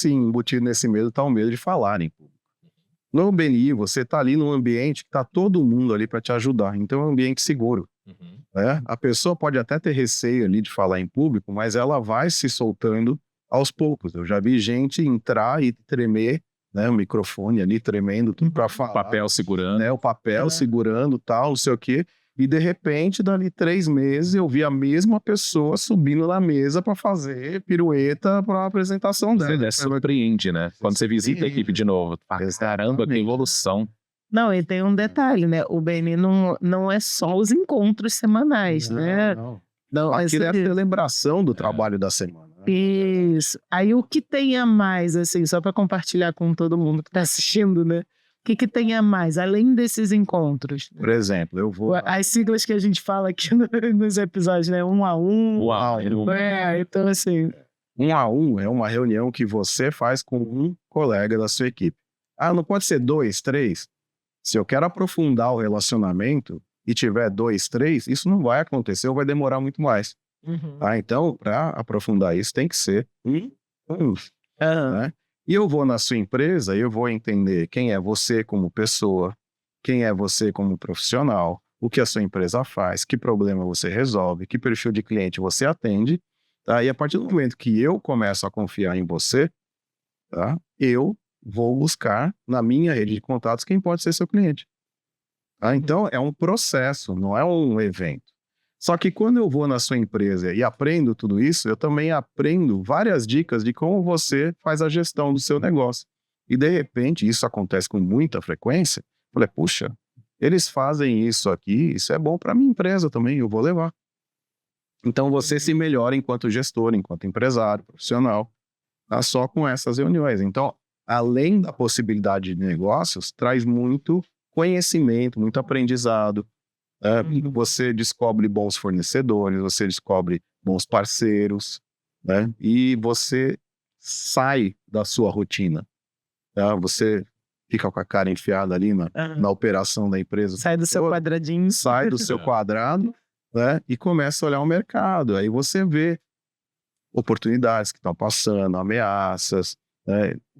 embutido nesse medo está o medo de falar em público. No BNI, você está ali num ambiente que está todo mundo ali para te ajudar. Então é um ambiente seguro. A pessoa pode até ter receio ali de falar em público, mas ela vai se soltando aos poucos. Eu já vi gente entrar e tremer, né, o microfone ali tremendo, tudo para falar. O papel segurando. Né, o papel segurando, tal, não sei o quê. E de repente, dali 3 meses, eu vi a mesma pessoa subindo na mesa para fazer pirueta para a apresentação dela. Você surpreende, né? Quando você visita a equipe de novo. Caramba, que evolução. Não, e tem um detalhe, né? O BNI não é só os encontros semanais, né? Não, aquilo é a celebração do trabalho da semana. Isso. Aí o que tem a mais, assim, só para compartilhar com todo mundo que está assistindo, né? O que tem a mais, além desses encontros? Por exemplo, eu vou... As siglas que a gente fala aqui nos episódios, né? 1 a 1. Então, assim... 1 a 1 é uma reunião que você faz com um colega da sua equipe. Não pode ser 2, 3? Se eu quero aprofundar o relacionamento e tiver 2, 3, isso não vai acontecer ou vai demorar muito mais. Então, para aprofundar isso, tem que ser né? E eu vou na sua empresa e eu vou entender quem é você como pessoa, quem é você como profissional, o que a sua empresa faz, que problema você resolve, que perfil de cliente você atende. E a partir do momento que eu começo a confiar em você, eu vou buscar na minha rede de contatos quem pode ser seu cliente. Então, é um processo, não é um evento. Só que quando eu vou na sua empresa e aprendo tudo isso, eu também aprendo várias dicas de como você faz a gestão do seu negócio. E, de repente, isso acontece com muita frequência. Eu falei, puxa, eles fazem isso aqui, isso é bom para a minha empresa também, eu vou levar. Então, você se melhora enquanto gestor, enquanto empresário, profissional, só com essas reuniões. Então, além da possibilidade de negócios, traz muito conhecimento, muito aprendizado. Você descobre bons fornecedores, você descobre bons parceiros, né? E você sai da sua rotina. Você fica com a cara enfiada ali na operação da empresa. Sai do seu quadradinho. Sai do seu quadrado, né? E começa a olhar o mercado. Aí você vê oportunidades que estão passando, ameaças,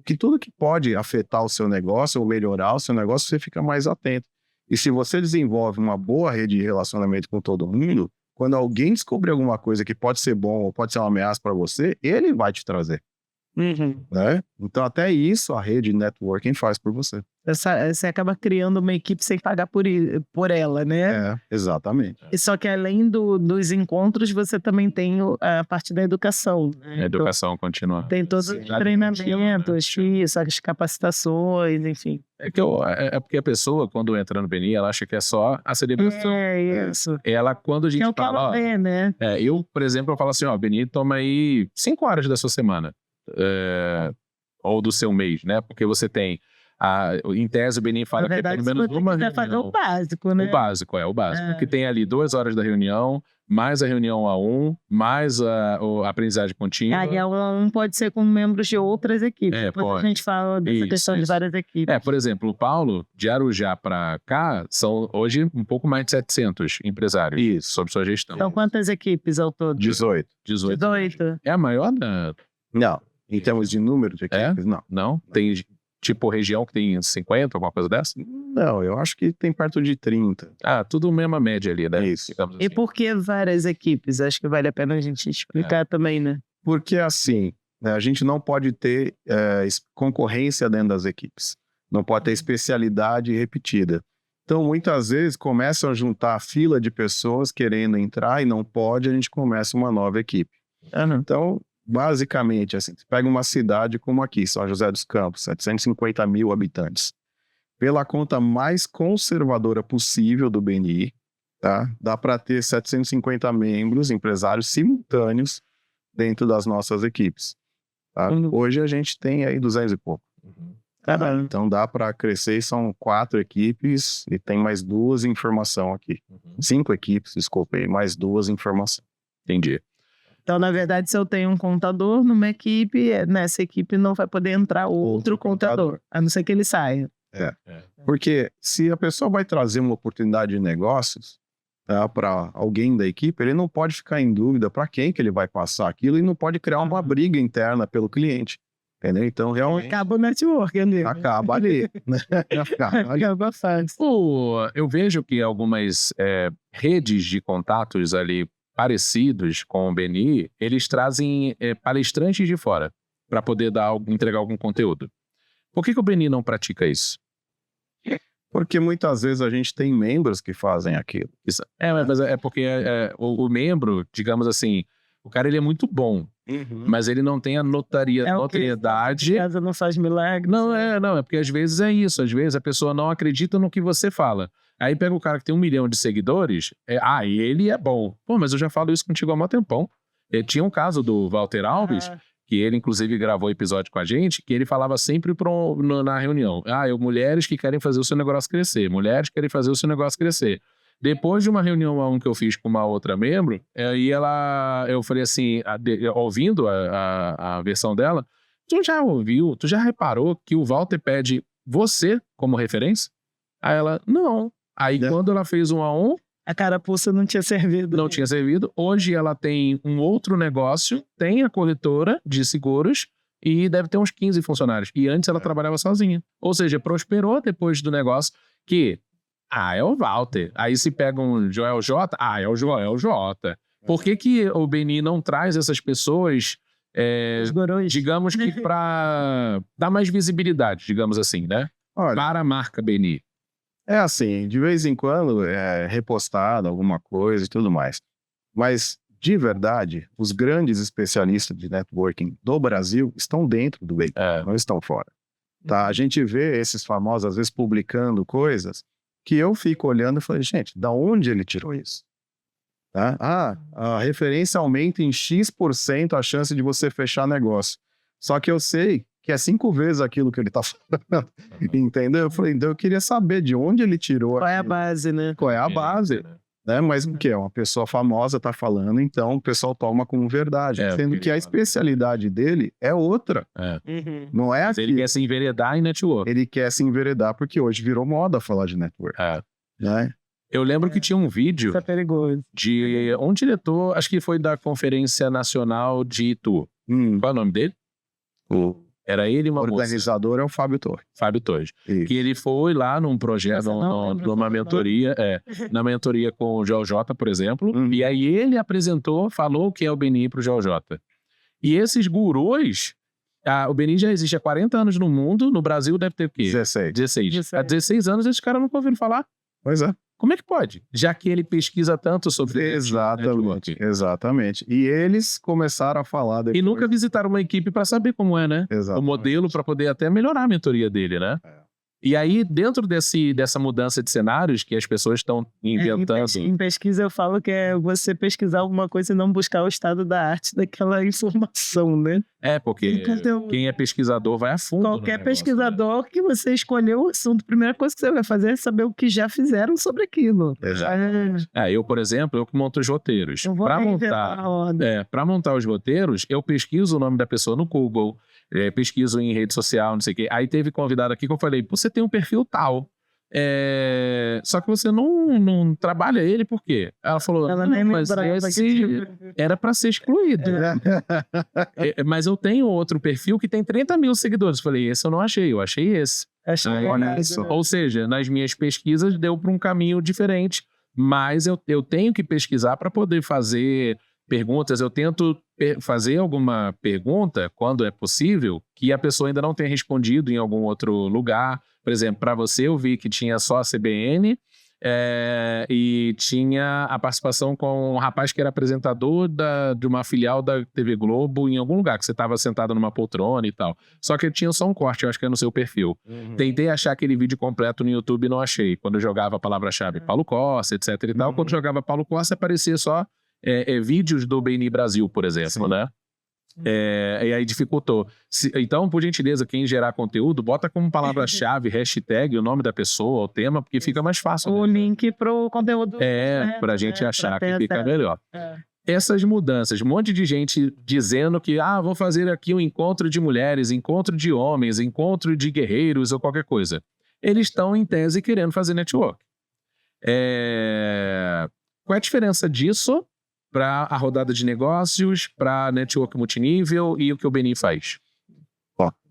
Que tudo que pode afetar o seu negócio ou melhorar o seu negócio, você fica mais atento. E se você desenvolve uma boa rede de relacionamento com todo mundo, quando alguém descobrir alguma coisa que pode ser bom ou pode ser uma ameaça para você, ele vai te trazer. Né? Então, até isso a rede de networking faz por você. Você acaba criando uma equipe sem pagar por ela, né? Exatamente. E só que além dos encontros, você também tem a parte da educação. Né? A educação contínua. Tem todos os treinamentos, isso, as capacitações, enfim. É porque a pessoa, quando entra no BNI, ela acha que é só a celebração. Isso. Ela, quando a gente que é o que fala... ela vê, né? Eu, por exemplo, eu falo assim, BNI, toma aí 5 horas da sua semana. Ou do seu mês, né? Porque você tem... em tese, o BNI fala que é pelo menos uma reunião. Fazer o básico, né? O básico. Que tem ali 2 horas da reunião, mais a reunião A1, mais a aprendizagem contínua. Aí a A1 pode ser com membros de outras equipes. Depois a gente fala dessa questão de várias equipes. Por exemplo, o Paulo, de Arujá para cá, são hoje um pouco mais de 700 empresários sob sua gestão. Então, quantas equipes ao todo? 18. É a maior da... Não. Em termos de número de equipes, não. Não? Tem tipo região que tem 50, alguma coisa dessa? Não, eu acho que tem perto de 30. Tudo mesma média ali, né? Isso. Assim. E por que várias equipes? Acho que vale a pena a gente explicar também, né? Porque assim, a gente não pode ter concorrência dentro das equipes. Não pode ter especialidade repetida. Então, muitas vezes, começam a juntar a fila de pessoas querendo entrar e não pode, a gente começa uma nova equipe. Então, basicamente, assim, você pega uma cidade como aqui, São José dos Campos, 750 mil habitantes. Pela conta mais conservadora possível do BNI, tá? Dá para ter 750 membros, empresários simultâneos dentro das nossas equipes. Tá? Hoje a gente tem aí 200 e pouco. Então dá para crescer, são 4 equipes e tem mais 2 em formação aqui. 5 equipes, desculpe, mais 2 em formação. Entendi. Então, na verdade, se eu tenho um contador numa equipe, nessa equipe não vai poder entrar outro contador, a não ser que ele saia. Porque se a pessoa vai trazer uma oportunidade de negócios para alguém da equipe, ele não pode ficar em dúvida para quem que ele vai passar aquilo e não pode criar uma briga interna pelo cliente. Entendeu? Então, realmente... Acaba o network ali. Acaba ali. Né? Acaba fácil. Eu vejo que algumas redes de contatos ali parecidos com o BNI, eles trazem palestrantes de fora para poder entregar algum conteúdo. Por que o BNI não pratica isso? Porque muitas vezes a gente tem membros que fazem aquilo. Mas é porque o membro, digamos assim, o cara ele é muito bom, mas ele não tem a notoriedade. Casa não faz milagre. Não, é porque às vezes é isso. Às vezes a pessoa não acredita no que você fala. Aí pega o cara que tem 1 milhão de seguidores, ele é bom. Pô, mas eu já falo isso contigo há mó tempão. Tinha um caso do Walter Alves, que ele inclusive gravou episódio com a gente, que ele falava sempre na reunião, mulheres que querem fazer o seu negócio crescer, mulheres que querem fazer o seu negócio crescer. Depois de uma reunião que eu fiz com uma outra membro, eu falei assim, ouvindo a versão dela, tu já reparou que o Walter pede você como referência? Aí ela, não. Aí quando ela fez 1 a 1, a carapuça não tinha servido. Não tinha servido. Hoje ela tem um outro negócio, tem a corretora de seguros e deve ter uns 15 funcionários. E antes ela trabalhava sozinha. Ou seja, prosperou depois do negócio que... é o Walter. Aí se pega um Joel J, é o Joel J. Por que o BNI não traz essas pessoas, digamos que para dar mais visibilidade, digamos assim, né? Olha, para a marca BNI. É assim, de vez em quando é repostado alguma coisa e tudo mais. Mas, de verdade, os grandes especialistas de networking do Brasil estão dentro do BNI, não estão fora. Tá? A gente vê esses famosos, às vezes, publicando coisas que eu fico olhando e falo, gente, da onde ele tirou isso? Tá? A referência aumenta em X% a chance de você fechar negócio. Só que eu sei que é 5 vezes aquilo que ele tá falando, entendeu? Eu falei, então eu queria saber de onde ele tirou Qual é a base, né? Qual é a base, né? Mas o que? Uma pessoa famosa tá falando, então o pessoal toma como verdade. Sendo que a especialidade dele é outra. Não é aquilo. Ele quer se enveredar em network. Ele quer se enveredar porque hoje virou moda falar de network. Né? Eu lembro que tinha um vídeo Isso é perigoso. de um diretor, acho que foi da Conferência Nacional de Itu. Qual é o nome dele? Era ele e uma O moça. organizador é o Fábio Torres. Fábio Torres. Isso. Que ele foi lá num projeto, numa mentoria, na mentoria com o GeoJ, por exemplo, e aí ele apresentou, falou que é o Beni pro GeoJ. E esses gurus, o Beni já existe há 40 anos no mundo, no Brasil deve ter o quê? 16. Há 16 anos esses caras nunca ouviram falar. Pois é. Como é que pode? Já que ele pesquisa tanto sobre Exatamente. E eles começaram a falar depois. E nunca visitaram uma equipe para saber como é, né? Exatamente. O modelo para poder até melhorar a mentoria dele, né? E aí, dentro dessa mudança de cenários que as pessoas estão inventando... Em pesquisa eu falo que é você pesquisar alguma coisa e não buscar o estado da arte daquela informação, né? Porque quem é pesquisador vai a fundo. Qualquer pesquisador que você escolheu o assunto, a primeira coisa que você vai fazer é saber o que já fizeram sobre aquilo. Exato. Eu, por exemplo, eu que monto os roteiros. Para montar os roteiros, eu pesquiso o nome da pessoa no Google, pesquiso em rede social, não sei o quê. Aí teve convidado aqui que eu falei, você tem um perfil tal. Só que você não trabalha ele, por quê? Ela falou, mas era para ser excluído. Mas eu tenho outro perfil que tem 30 mil seguidores. Falei, esse eu não achei, eu achei esse. Ou seja, nas minhas pesquisas deu para um caminho diferente, mas eu tenho que pesquisar para poder fazer perguntas. Eu tento fazer alguma pergunta, quando é possível, que a pessoa ainda não tenha respondido em algum outro lugar. Por exemplo, para você eu vi que tinha só a CBN e tinha a participação com um rapaz que era apresentador de uma filial da TV Globo em algum lugar, que você estava sentado numa poltrona e tal. Só que tinha só um corte, eu acho que é no seu perfil. Tentei achar aquele vídeo completo no YouTube e não achei. Quando eu jogava a palavra-chave Paulo Costa, etc e tal, quando jogava Paulo Costa aparecia só vídeos do Beni Brasil, por exemplo, né? E aí dificultou. Então, por gentileza, quem gerar conteúdo, bota como palavra-chave, hashtag, o nome da pessoa, o tema, porque fica mais fácil. O link pro conteúdo. Pra gente achar que fica melhor. Essas mudanças, um monte de gente dizendo que, vou fazer aqui um encontro de mulheres, encontro de homens, encontro de guerreiros ou qualquer coisa. Eles estão, em tese, querendo fazer network. Qual é a diferença disso para a rodada de negócios, para network multinível e o que o Beni faz?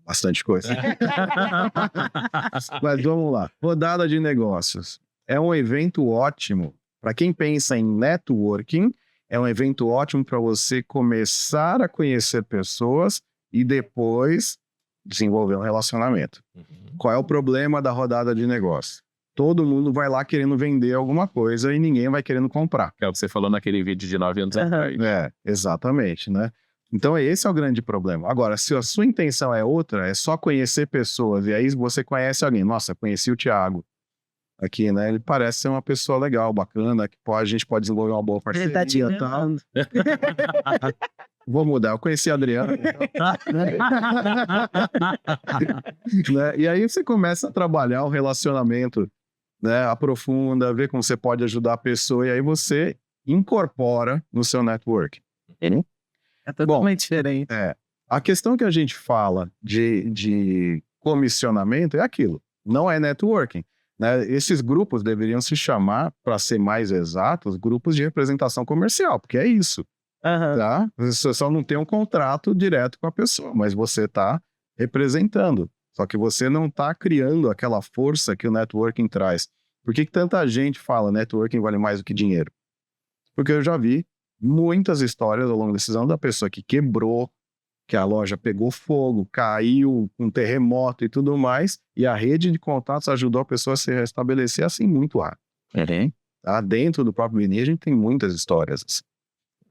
Bastante coisa. Mas vamos lá. Rodada de negócios. É um evento ótimo para quem pensa em networking. É um evento ótimo para você começar a conhecer pessoas e depois desenvolver um relacionamento. Qual é o problema da rodada de negócio? Todo mundo vai lá querendo vender alguma coisa e ninguém vai querendo comprar. Que é o que você falou naquele vídeo de 9 anos atrás. Exatamente, né? Então esse é o grande problema. Agora, se a sua intenção é outra, é só conhecer pessoas, e aí você conhece alguém. Nossa, conheci o Thiago aqui, né? Ele parece ser uma pessoa legal, bacana, que a gente pode desenvolver uma boa parceria. Ele tá te enganando. Vou mudar, eu conheci a Adriana. Né? E aí você começa a trabalhar o relacionamento, né? Aprofunda, vê como você pode ajudar a pessoa, e aí você incorpora no seu network. É totalmente diferente. A questão que a gente fala de comissionamento é aquilo, não é networking. Né? Esses grupos deveriam se chamar, para ser mais exatos, grupos de representação comercial, porque é isso. Tá? Você só não tem um contrato direto com a pessoa, mas você está representando. Só que você não está criando aquela força que o networking traz. Por que tanta gente fala networking vale mais do que dinheiro? Porque eu já vi muitas histórias ao longo desses anos da pessoa que quebrou, que a loja pegou fogo, caiu, um terremoto e tudo mais, e a rede de contatos ajudou a pessoa a se restabelecer assim muito rápido. Tá? Dentro do próprio Beni a gente tem muitas histórias assim.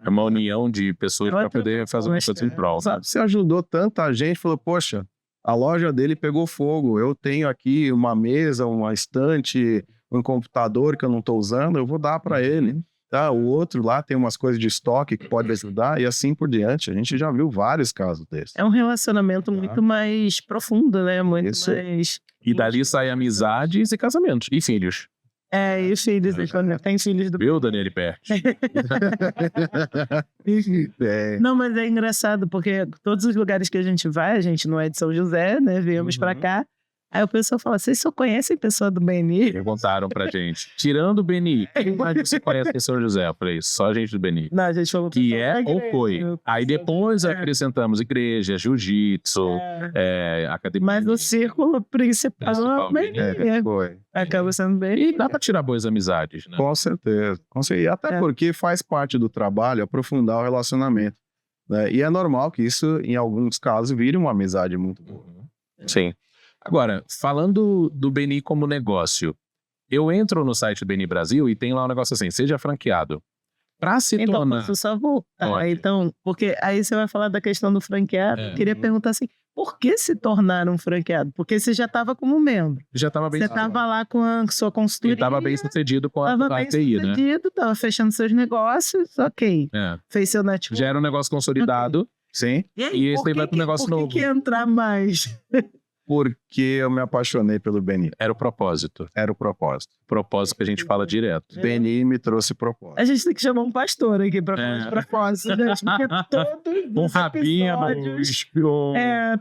É uma união de pessoas para poder fazer uma coisa em prol. Você ajudou tanta gente, falou, poxa, a loja dele pegou fogo, eu tenho aqui uma mesa, uma estante, um computador que eu não estou usando, eu vou dar para ele. Tá? O outro lá tem umas coisas de estoque que pode ajudar e assim por diante. A gente já viu vários casos desses. É um relacionamento muito mais profundo, né? Muito mais... E dali saem amizades e casamentos. E filhos. E filhos. Tem filhos do... Viu, Daniele Pert? Não, mas é engraçado, porque todos os lugares que a gente vai, a gente não é de São José, né? Viemos pra cá. Aí o pessoal fala, vocês só conhecem pessoa do BNI? Perguntaram pra gente. Tirando o BNI, quem mais você conhece em São José? Eu falei, só gente do BNI. Não, a gente falou Que é ou foi. Aí depois acrescentamos igreja, jiu-jitsu, academia. Mas o círculo principal é o BNI. Foi. Acaba sendo BNI. E dá pra tirar boas amizades, né? Com certeza. E até porque faz parte do trabalho aprofundar o relacionamento. Né? E é normal que isso, em alguns casos, vire uma amizade muito boa. Sim. Agora, falando do BNI como negócio, eu entro no site do BNI Brasil e tem lá um negócio assim, seja franqueado. Para se então, tornar... posso só voltar. Pode. Então, porque aí você vai falar da questão do franqueado. Eu queria perguntar assim, por que se tornar um franqueado? Porque você já estava como membro. Já estava bem... Você estava lá com a sua consultoria. E estava bem sucedido com a Estava bem ATI, né? sucedido, estava fechando seus negócios, ok. Fez seu network. Já era um negócio consolidado. Sim. E aí, E esse aí vai pro negócio novo. Por que entrar mais? Porque eu me apaixonei pelo BNI. Era o propósito. Era o propósito. Propósito que a gente fala direto. BNI me trouxe propósito. A gente tem que chamar um pastor aqui para falar de propósito, gente, porque todos os rabinho, episódios...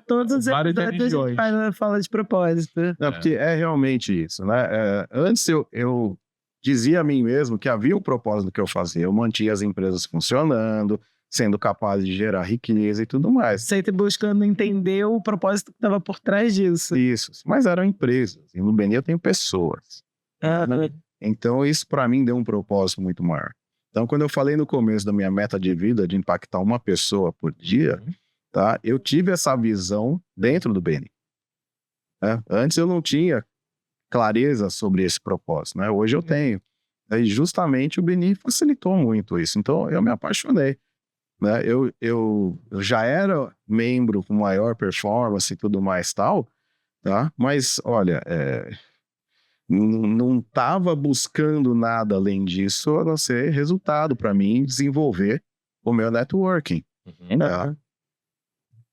todos os várias episódios a gente fala de propósito. Não, porque é realmente isso, né? Antes eu dizia a mim mesmo que havia um propósito do que eu fazia. Eu mantinha as empresas funcionando, sendo capaz de gerar riqueza e tudo mais. Sempre buscando entender o propósito que estava por trás disso. Isso, mas eram empresas. E no BNI eu tenho pessoas. Então isso para mim deu um propósito muito maior. Então quando eu falei no começo da minha meta de vida de impactar uma pessoa por dia, tá? Eu tive essa visão dentro do BNI. Antes eu não tinha clareza sobre esse propósito, né? Hoje eu tenho. E justamente o BNI facilitou muito isso. Então eu me apaixonei. Né? Eu já era membro com maior performance e tudo mais tal, tá? Mas, olha, não estava buscando nada além disso, a não ser resultado para mim desenvolver o meu networking. Tá?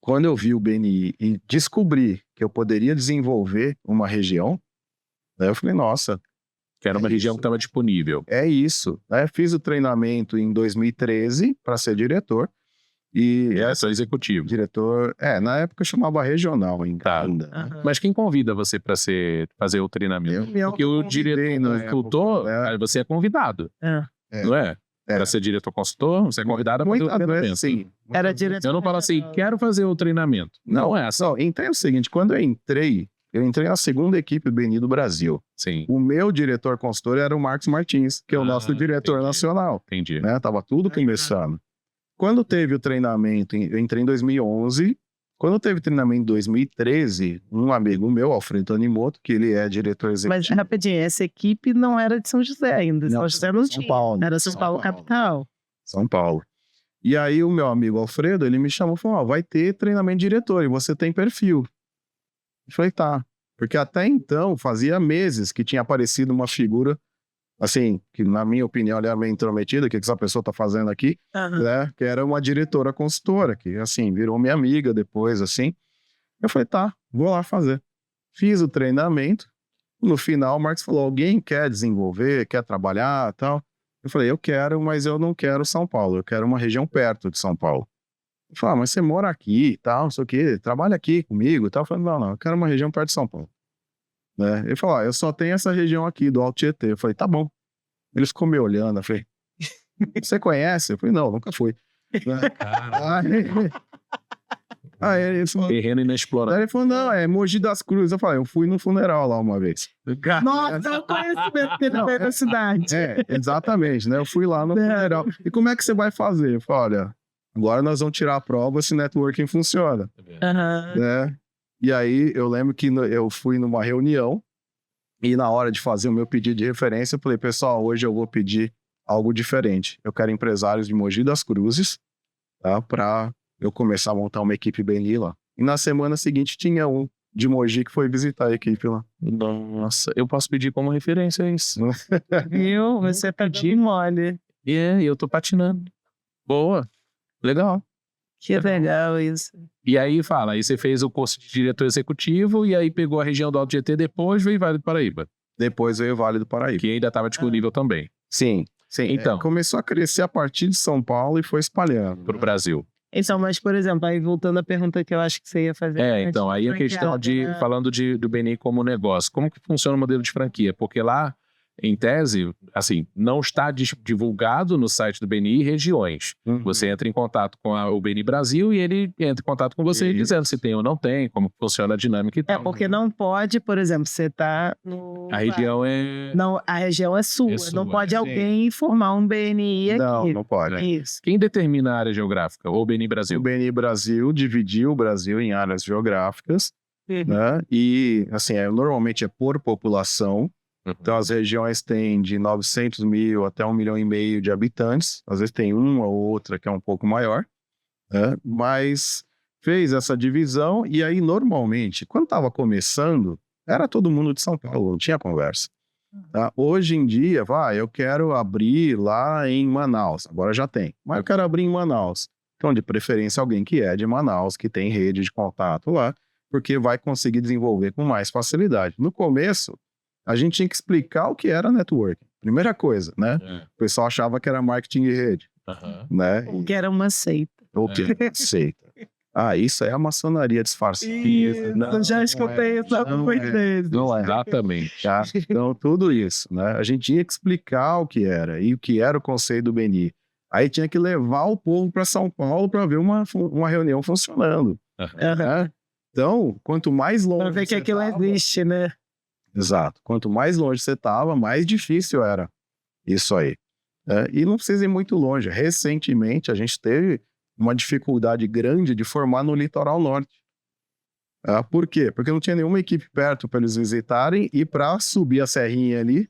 Quando eu vi o BNI e descobri que eu poderia desenvolver uma região, né, eu falei, nossa... Que era uma região que estava disponível. É isso. Né? Fiz o treinamento em 2013 para ser diretor. Diretor executivo. Diretor, na época eu chamava regional ainda. Mas quem convida você para fazer o treinamento? Porque o diretor consultor, você é convidado. Não é? Para ser diretor consultor, você é convidado a fazer o treinamento. Sim. Era diretor. Eu não falo assim, quero fazer o treinamento. Não é assim. Então é o seguinte, quando eu entrei na segunda equipe do BNI do Brasil. Sim. O meu diretor consultor era o Marcos Martins, que é o nosso diretor nacional. Entendi. Né? Tava tudo começando. Quando teve o treinamento, eu entrei em 2011. Quando teve o treinamento em 2013, um amigo meu, Alfredo Tanimoto, que ele é diretor executivo. Mas rapidinho, essa equipe não era de São José ainda. Não, São José não São tinha. Paulo. Era São Paulo capital. São Paulo. E aí o meu amigo Alfredo, ele me chamou e falou, vai ter treinamento de diretor e você tem perfil. Eu falei, tá. Porque até então, fazia meses que tinha aparecido uma figura, assim, que na minha opinião, ela era meio intrometida, o que essa pessoa tá fazendo aqui, né? Que era uma diretora consultora, que, assim, virou minha amiga depois, assim. Eu falei, tá, vou lá fazer. Fiz o treinamento. No final, o Marcos falou, alguém quer desenvolver, quer trabalhar e tal? Eu falei, eu quero, mas eu não quero São Paulo, eu quero uma região perto de São Paulo. Ele falou, mas você mora aqui e tal, não sei o quê, trabalha aqui comigo e tal. Eu falei, não, eu quero uma região perto de São Paulo. Né? Ele falou, eu só tenho essa região aqui, do Alto Tietê. Eu falei, tá bom. Ele ficou me olhando, eu falei, você conhece? Eu falei, não, nunca fui. Aí ele falou, terreno inexplorado. Aí ele falou, não, é Mogi das Cruzes. Eu falei, eu fui no funeral lá uma vez. Nossa, eu conheço da cidade. Exatamente, né? Eu fui lá no funeral. E como é que você vai fazer? Eu falei, olha, agora nós vamos tirar a prova se networking funciona. Né? E aí eu lembro que eu fui numa reunião e na hora de fazer o meu pedido de referência, eu falei, pessoal, hoje eu vou pedir algo diferente. Eu quero empresários de Mogi das Cruzes, tá? Para eu começar a montar uma equipe BNI lá. E na semana seguinte tinha um de Mogi que foi visitar a equipe lá. Nossa, eu posso pedir como referência isso. Viu? Você tá de mole. Eu tô patinando. Boa. Legal. Que legal isso. E aí aí você fez o curso de diretor executivo e aí pegou a região do Alto Tietê, depois veio Vale do Paraíba. Depois veio Vale do Paraíba. Que ainda estava disponível também. Sim. Então. Começou a crescer a partir de São Paulo e foi espalhando. Pro Brasil. Então, mas, por exemplo, aí voltando à pergunta que eu acho que você ia fazer. Então, aí a questão falando do BNI como negócio, como que funciona o modelo de franquia? Porque lá, em tese, assim, não está divulgado no site do BNI regiões. Você entra em contato com o BNI Brasil e ele entra em contato com você dizendo se tem ou não tem, como funciona a dinâmica e tal. Porque não pode, por exemplo, você está no... A região é... Não, a região é sua. Não pode alguém formar um BNI aqui. Não pode. Isso. Quem determina a área geográfica? Ou o BNI Brasil? O BNI Brasil dividiu o Brasil em áreas geográficas, né? E, assim, normalmente é por população. Então, as regiões têm de 900 mil até 1,5 milhão de habitantes. Às vezes tem uma ou outra que é um pouco maior, né? Mas fez essa divisão e aí, normalmente, quando estava começando, era todo mundo de São Paulo, não tinha conversa. Tá? Hoje em dia, eu quero abrir lá em Manaus. Agora já tem, mas eu quero abrir em Manaus. Então, de preferência, alguém que é de Manaus, que tem rede de contato lá, porque vai conseguir desenvolver com mais facilidade. No começo, a gente tinha que explicar o que era networking. Primeira coisa, né? O pessoal achava que era marketing de rede. Né? O que era uma seita. O que era uma seita. Isso é a maçonaria disfarçada. Eu já escutei essa coisa. Não é. Exatamente. Tá? Então, tudo isso, né? A gente tinha que explicar o que era e o que era o conceito do BNI. Aí tinha que levar o povo para São Paulo para ver uma reunião funcionando. Né? Então, quanto mais longe... Para ver que aquilo existe, né? Exato. Quanto mais longe você estava, mais difícil era isso aí. E não precisa ir muito longe. Recentemente, a gente teve uma dificuldade grande de formar no litoral norte. Por quê? Porque não tinha nenhuma equipe perto para eles visitarem e para subir a serrinha ali,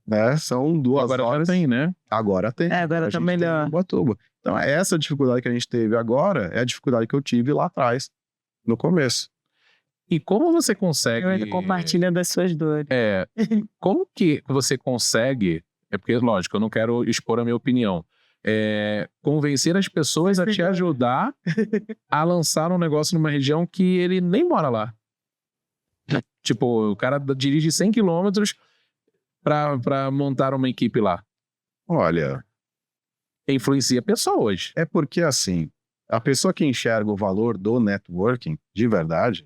né? São 2 horas. Agora já tem, né? Agora tem. Agora tá melhor. Então, essa dificuldade que a gente teve agora é a dificuldade que eu tive lá atrás, no começo. E como você consegue... Eu ainda compartilho das suas dores. Como que você consegue... porque, lógico, eu não quero expor a minha opinião. Convencer as pessoas a te ajudar a lançar um negócio numa região que ele nem mora lá. Tipo, o cara dirige 100 quilômetros para montar uma equipe lá. Olha... Influencia pessoas. É porque, assim, a pessoa que enxerga o valor do networking, de verdade,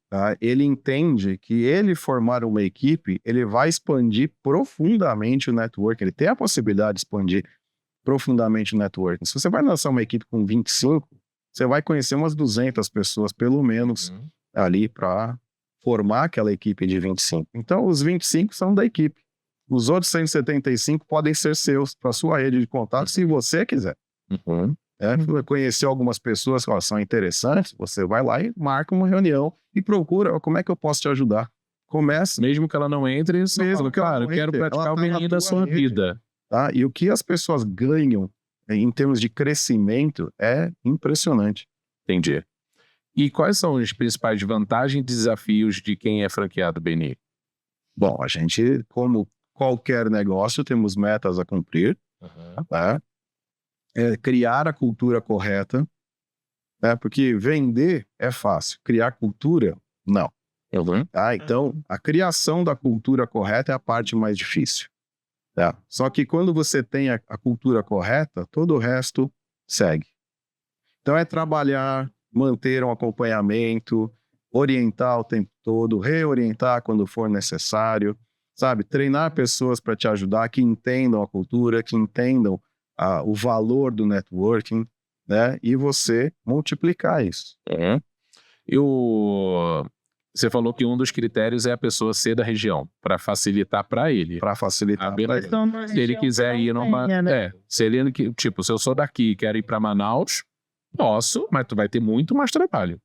tá, ele entende que ele formar uma equipe, ele vai expandir profundamente o networking. Ele tem a possibilidade de expandir profundamente o networking. Se você vai lançar uma equipe com 25, você vai conhecer umas 200 pessoas, pelo menos, ali para formar aquela equipe de 25. Então, os 25 são da equipe. Os outros 175 podem ser seus, para sua rede de contato, se você quiser. Conhecer algumas pessoas que são interessantes, você vai lá e marca uma reunião e procura como é que eu posso te ajudar. Começa. Mesmo que ela não entre, eu quero praticar o BNI da sua vida. Tá? E o que as pessoas ganham em termos de crescimento é impressionante. Entendi. E quais são as principais vantagens e desafios de quem é franqueado BNI? Bom, a gente, como qualquer negócio, temos metas a cumprir. Tá? Criar a cultura correta, né? Porque vender é fácil, criar cultura, não. Então, a criação da cultura correta é a parte mais difícil. Tá? Só que quando você tem a cultura correta, todo o resto segue. Então, é trabalhar, manter um acompanhamento, orientar o tempo todo, reorientar quando for necessário, sabe? Treinar pessoas para te ajudar, que entendam a cultura, que entendam o valor do networking, né? E você multiplicar isso. Você falou que um dos critérios é a pessoa ser da região, para facilitar para ele. Para facilitar para ele. Se ele quiser ir numa... se ele, tipo, se eu sou daqui e quero ir para Manaus, posso, mas tu vai ter muito mais trabalho.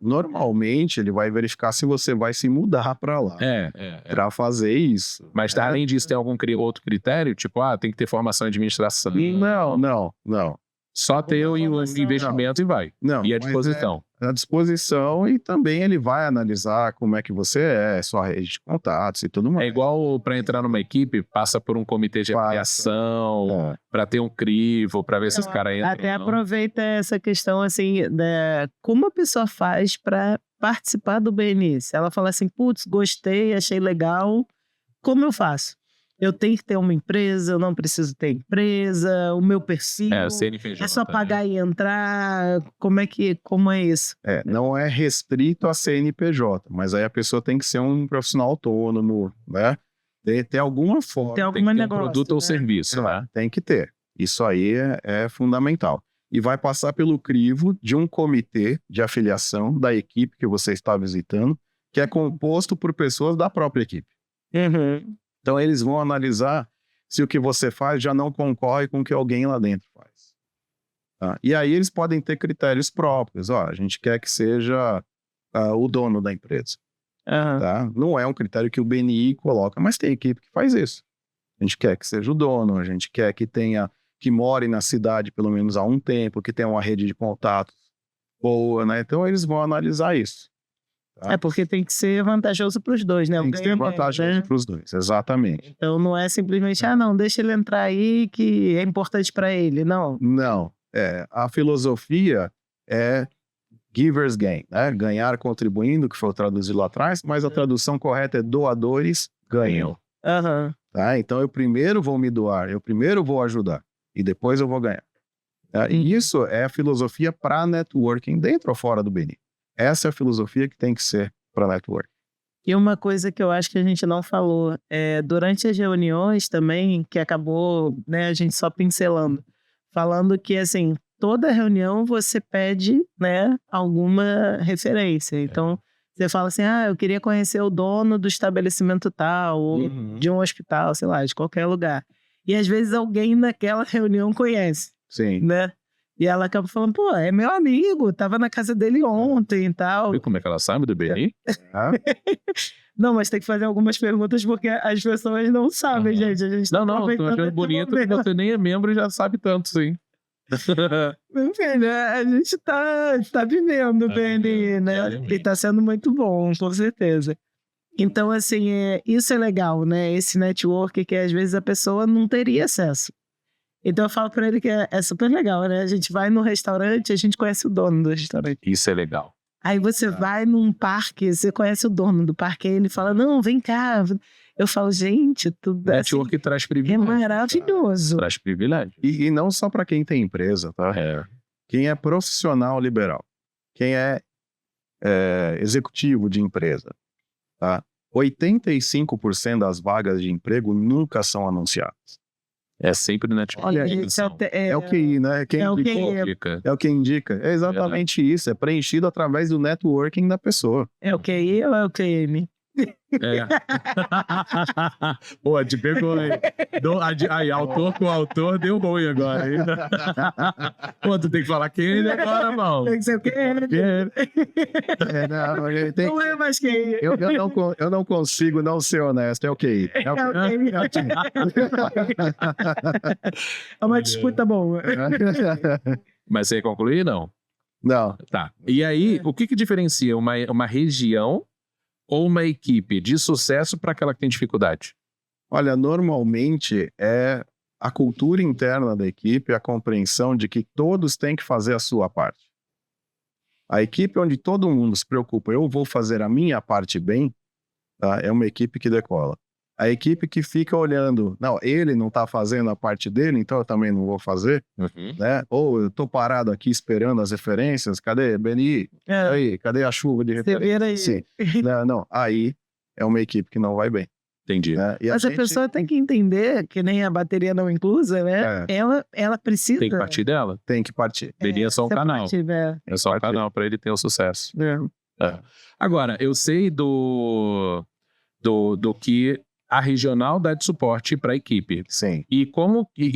Normalmente ele vai verificar se você vai se mudar para lá. Para fazer isso. Mas além disso, tem algum outro critério? Tipo, tem que ter formação em administração. Não. Só ter o investimento e vai. Não. E a disposição. À disposição, e também ele vai analisar como é que você sua rede de contatos e tudo mais. É igual para entrar numa equipe, passa por um comitê de avaliação, para ter um crivo, para ver se esse cara entra. Até aproveita essa questão assim, como a pessoa faz para participar do BNI. Se ela falar assim, putz, gostei, achei legal, como eu faço? Eu tenho que ter uma empresa, eu não preciso ter empresa, o meu perfil, CNPJ, é só pagar e entrar, como é isso? Não é restrito a CNPJ, mas aí a pessoa tem que ser um profissional autônomo, né? Ter alguma forma. Tem Tem que algum ter um negócio, produto ou né? serviço, né? Tem que ter. Isso aí é fundamental. E vai passar pelo crivo de um comitê de afiliação da equipe que você está visitando, que é composto por pessoas da própria equipe. Uhum. Então, eles vão analisar se o que você faz já não concorre com o que alguém lá dentro faz. Tá? E aí, eles podem ter critérios próprios. A gente quer que seja o dono da empresa. Uhum. Tá? Não é um critério que o BNI coloca, mas tem equipe que faz isso. A gente quer que seja o dono, a gente quer que more na cidade pelo menos há um tempo, que tenha uma rede de contatos boa, né? Então, eles vão analisar isso. Tá? Porque tem que ser vantajoso para os dois, né? Tem que ser vantajoso para os dois, exatamente. Então não é simplesmente, não, deixa ele entrar aí que é importante para ele, não. Não, a filosofia é giver's gain, né? Ganhar contribuindo, que foi traduzido lá atrás, mas a tradução correta é doadores ganham. Uhum. Tá? Então eu primeiro vou me doar, eu primeiro vou ajudar e depois eu vou ganhar. Tá? E isso é a filosofia para networking dentro ou fora do BNI. Essa é a filosofia que tem que ser para networking. E uma coisa que eu acho que a gente não falou, durante as reuniões também, que acabou, né, a gente só pincelando, falando que, assim, toda reunião você pede, né, alguma referência. Então, você fala assim, eu queria conhecer o dono do estabelecimento tal, ou de um hospital, sei lá, de qualquer lugar. E às vezes alguém naquela reunião conhece. Sim. Né? E ela acaba falando, pô, é meu amigo, tava na casa dele ontem e tal. E como é que ela sabe do BNI? Não, mas tem que fazer algumas perguntas porque as pessoas não sabem, gente. A gente Não, tô achando bonito que você nem é membro e já sabe tanto, sim. Enfim, né? A gente tá vivendo o BNI, né? E tá sendo muito bom, com certeza. Então, assim, isso é legal, né? Esse network que às vezes a pessoa não teria acesso. Então eu falo pra ele que é super legal, né? A gente vai no restaurante, a gente conhece o dono do restaurante. Isso é legal. Aí você vai num parque, você conhece o dono do parque, aí ele fala, não, vem cá. Eu falo, gente, tudo network assim, traz privilégio. é maravilhoso. Traz privilégio. E não só para quem tem empresa, tá? Quem é profissional liberal, quem é executivo de empresa, tá? 85% das vagas de emprego nunca são anunciadas. É sempre network. Olha, é o QI, né? É o que indica. É exatamente isso. É preenchido através do networking da pessoa. É o QI ou é o QM? Pô, te pegou aí. Aí, autor com autor, deu bom agora. Hein? Pô, tu tem que falar quem ele agora, mano. Tem que ser o QM. Não é mais QI. Eu não consigo não ser honesto. É o QI. É uma disputa boa. Mas você ia concluir, não? Não. Tá. E aí, o que diferencia uma região ou uma equipe de sucesso para aquela que tem dificuldade? Olha, normalmente é a cultura interna da equipe, a compreensão de que todos têm que fazer a sua parte. A equipe onde todo mundo se preocupa, eu vou fazer a minha parte bem, tá? É uma equipe que decola. A equipe que fica olhando, não, ele não está fazendo a parte dele, então eu também não vou fazer, né? Ou eu estou parado aqui esperando as referências, cadê BNI? Aí, cadê a chuva de referência? Sim. Não, aí é uma equipe que não vai bem. Entendi. Né? Mas a pessoa tem que entender que nem a bateria não inclusa, né? Ela precisa... Tem que partir dela? Tem que partir. BNI é só um canal. É só um canal para ele ter o sucesso. Agora, eu sei do que a regional dá de suporte para a equipe. Sim. E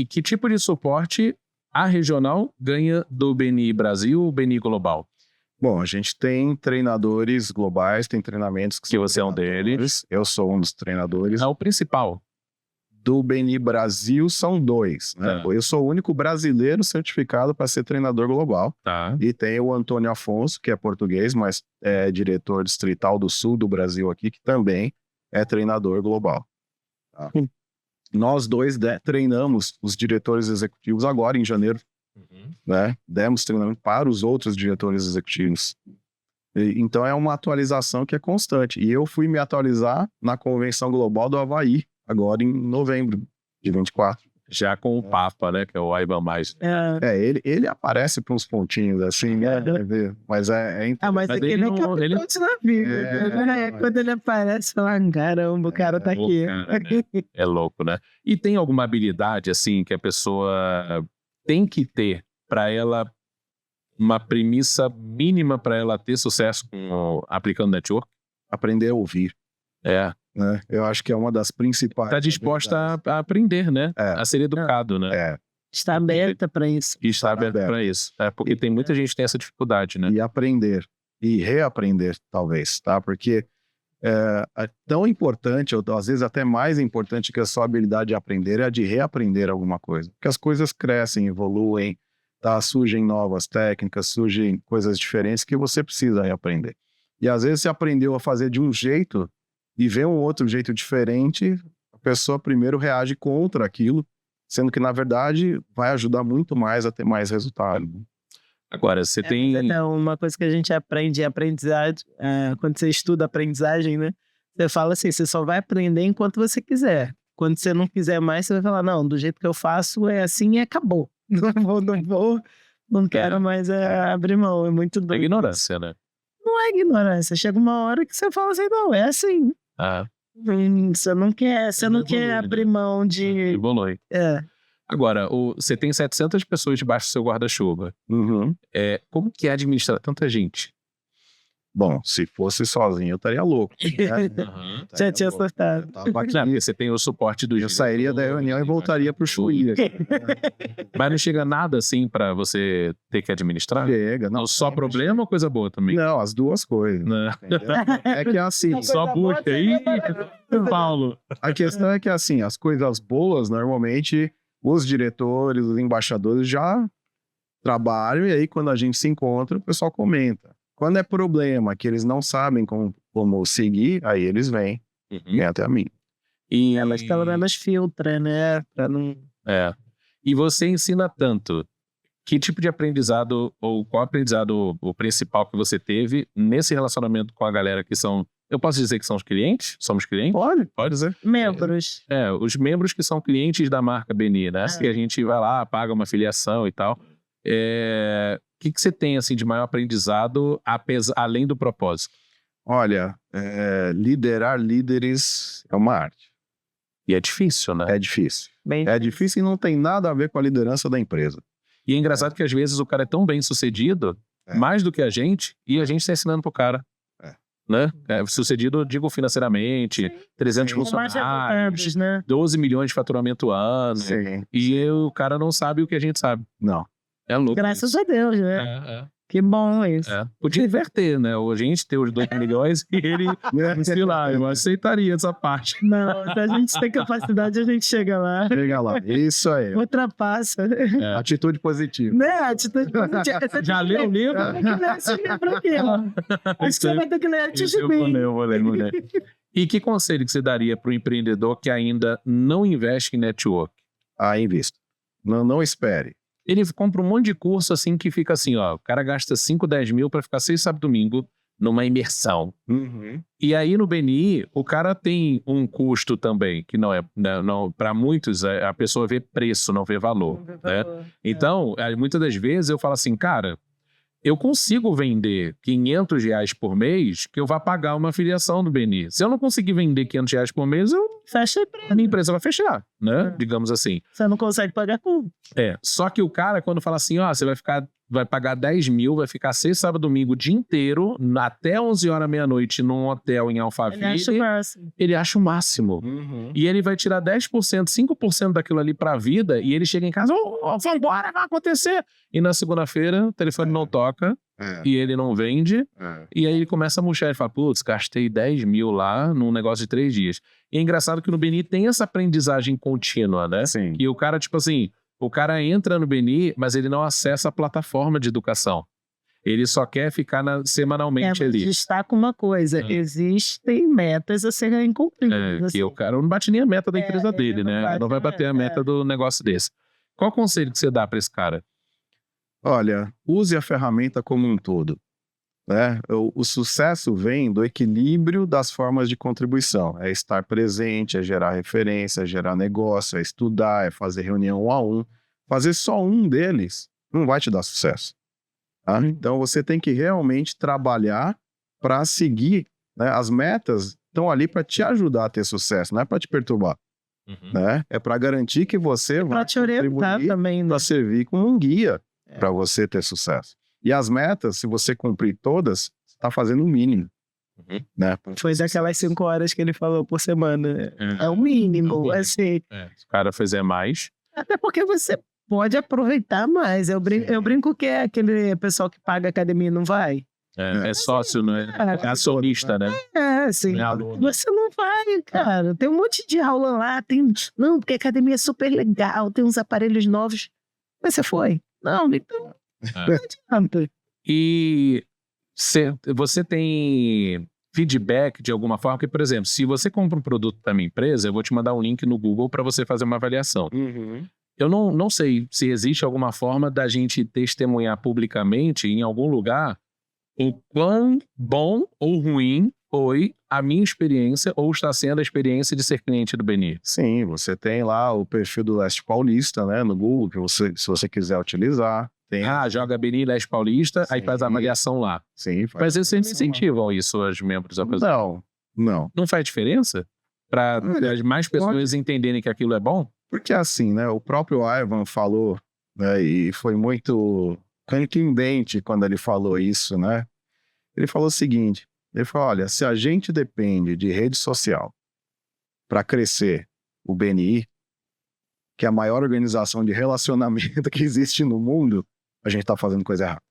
que tipo de suporte a regional ganha do BNI Brasil ou BNI Global? Bom, a gente tem treinadores globais, tem treinamentos que você é um deles. Eu sou um dos treinadores. É o principal. Do BNI Brasil são 2. Né? Eu sou o único brasileiro certificado para ser treinador global. Tá. E tem o Antônio Afonso, que é português, mas é diretor distrital do sul do Brasil aqui, que também é treinador global. Tá? Nós dois treinamos os diretores executivos agora em janeiro. Né? Demos treinamento para os outros diretores executivos. Então é uma atualização que é constante. E eu fui me atualizar na Convenção Global do Havaí agora em novembro de 24. Já com o Papa, né? Que é o Aiban Mais. Ele aparece para uns pontinhos assim, né? Mas mas Mas aquele ele é não- capitão ele- de navio. Né? Quando ele aparece, fala, caramba, o cara tá o aqui. cara, né? É louco, né? E tem alguma habilidade, assim, que a pessoa tem que ter para ela, uma premissa mínima para ela ter sucesso aplicando network? aprender a ouvir, né? Eu acho que é uma das principais. Tá disposta a aprender, né? É. A ser educado, né? Está aberta para isso. E estar aberto para isso. Porque tem muita gente que tem essa dificuldade, né? E aprender e reaprender, talvez, tá? Porque é tão importante, ou às vezes até mais importante que a sua habilidade de aprender é a de reaprender alguma coisa. Porque as coisas crescem, evoluem, tá? Surgem novas técnicas, surgem coisas diferentes que você precisa reaprender. E às vezes você aprendeu a fazer de um jeito e vê um outro jeito diferente, a pessoa primeiro reage contra aquilo, sendo que, na verdade, vai ajudar muito mais a ter mais resultado. Agora, você tem... Então, uma coisa que a gente aprende em aprendizagem, quando você estuda aprendizagem, né? Você fala assim, você só vai aprender enquanto você quiser. Quando você não quiser mais, você vai falar, não, do jeito que eu faço é assim e acabou. Não quero mais abrir mão, é muito É doido. ignorância, né? Não é ignorância, chega uma hora que você fala assim, não, é assim. Você não quer abrir mão de... Evolui. Agora, você tem 700 pessoas debaixo do seu guarda-chuva. Como que é administrar tanta gente? Bom, se fosse sozinho, eu estaria louco. Né? Já tinha acertado. Tava aqui. Não, porque você tem o suporte do... Eu sairia da reunião e voltaria pro Chuí. Mas não chega nada assim pra você ter que administrar? Chega. Não, Só problema ou coisa boa também? Não, as duas coisas. Não. Entendeu? É que é assim. Só busca aí, Paulo. A questão é que assim, as coisas boas, normalmente, os diretores, os embaixadores já trabalham e aí quando a gente se encontra, o pessoal comenta. Quando é problema que eles não sabem como seguir, aí eles vêm até a mim. Mas pelo menos filtra, né? Pra não... E você ensina tanto. Que tipo de aprendizado, ou qual aprendizado o principal que você teve nesse relacionamento com a galera que são... Eu posso dizer que são os clientes? Somos clientes? Pode dizer. Membros. Os membros que são clientes da marca Beni, né? Que a gente vai lá, paga uma filiação e tal. O que você tem assim de maior aprendizado além do propósito? Olha, liderar líderes é uma arte. E é difícil, né? É difícil. Bem É difícil e não tem nada a ver com a liderança da empresa. E é engraçado que às vezes o cara é tão bem sucedido, mais do que a gente, e a gente está ensinando pro cara. Né? Sucedido, eu digo financeiramente, 300 funcionários, né? 12 milhões de faturamento ano. E o cara não sabe o que a gente sabe. Não. É louco. Graças a Deus, né? Que bom isso. Podia inverter, né? A gente ter os 2 milhões e ele, sei lá, eu aceitaria essa parte. Não, se a gente tem capacidade, a gente chega lá. Chega lá, isso aí. Ultrapassa. Atitude positiva. Né? Atitude positiva. Já leu o livro? Tem que ler esse livro aqui, ó. Isso você vai ter que ler antes de mim. Eu vou ler. E que conselho que você daria para o empreendedor que ainda não investe em network? Invista. Não espere. Ele compra um monte de curso assim que fica assim, ó, o cara gasta 5, 10 mil para ficar 6 sábado e domingo numa imersão. E aí no BNI, o cara tem um custo também, que não para muitos, a pessoa vê preço, não vê valor. Né? Então, muitas das vezes eu falo assim, cara, eu consigo vender R$500 por mês que eu vá pagar uma filiação do BNI. Se eu não conseguir vender R$500 por mês, a minha empresa vai fechar, né? Digamos assim. Você não consegue pagar tudo. Só que o cara, quando fala assim, ó, você vai pagar 10 mil, vai ficar 6 sábado e domingo o dia inteiro, até 11 horas meia-noite num hotel em Alphaville. Ele acha o máximo. E ele vai tirar 10%, 5% daquilo ali pra vida, e ele chega em casa, vambora, vai acontecer. E na segunda-feira, o telefone não toca, e ele não vende, e aí ele começa a murchar, ele fala, putz, gastei 10 mil lá num negócio de 3 dias. E é engraçado que no BNI tem essa aprendizagem contínua, né? Sim. E o cara, tipo assim, o cara entra no BNI, mas ele não acessa a plataforma de educação. Ele só quer ficar semanalmente ali. Destaca uma coisa, existem metas a serem cumpridas. Que o cara não bate nem a meta da empresa dele, né? Não vai bater a meta do negócio desse. Qual conselho que você dá para esse cara? Olha, use a ferramenta como um todo. né? O sucesso vem do equilíbrio das formas de contribuição. É estar presente, é gerar referência, é gerar negócio, é estudar, é fazer reunião 1 a 1. Fazer só um deles não vai te dar sucesso. Tá? Então você tem que realmente trabalhar para seguir, né? As metas estão ali para te ajudar a ter sucesso, não é para te perturbar. Né? É para garantir que você vai te orientar também, né? Para servir como um guia para você ter sucesso. E as metas, se você cumprir todas, você está fazendo o mínimo. Né? Foi daquelas 5 horas que ele falou por semana. É o mínimo, assim. Se o cara fizer mais... Até porque você pode aproveitar mais. Eu brinco que é aquele pessoal que paga academia e não vai. É sócio, não é? É acionista, né? Sim. Você não vai, cara. Tem um monte de aula lá. Não, porque a academia é super legal. Tem uns aparelhos novos. Mas você foi? Não, então... Não adianta. E você tem feedback de alguma forma? Porque, por exemplo, se você compra um produto da minha empresa, eu vou te mandar um link no Google para você fazer uma avaliação. Eu não sei se existe alguma forma da gente testemunhar publicamente em algum lugar o quão bom ou ruim foi a minha experiência ou está sendo a experiência de ser cliente do BNI. Sim, você tem lá o perfil do Leste Paulista, né, no Google, que se você quiser utilizar. Tem... joga BNI Leste Paulista, aí faz a avaliação lá. Sim, faz. Mas eles incentivam isso aos membros da pessoa? Não. Não faz diferença? Para as mais pessoas entenderem que aquilo é bom? Porque assim, né, o próprio Ivan falou, né, e foi muito contundente quando ele falou isso, né? Ele falou o seguinte, ele falou, olha, se a gente depende de rede social para crescer o BNI, que é a maior organização de relacionamento que existe no mundo, a gente está fazendo coisa errada.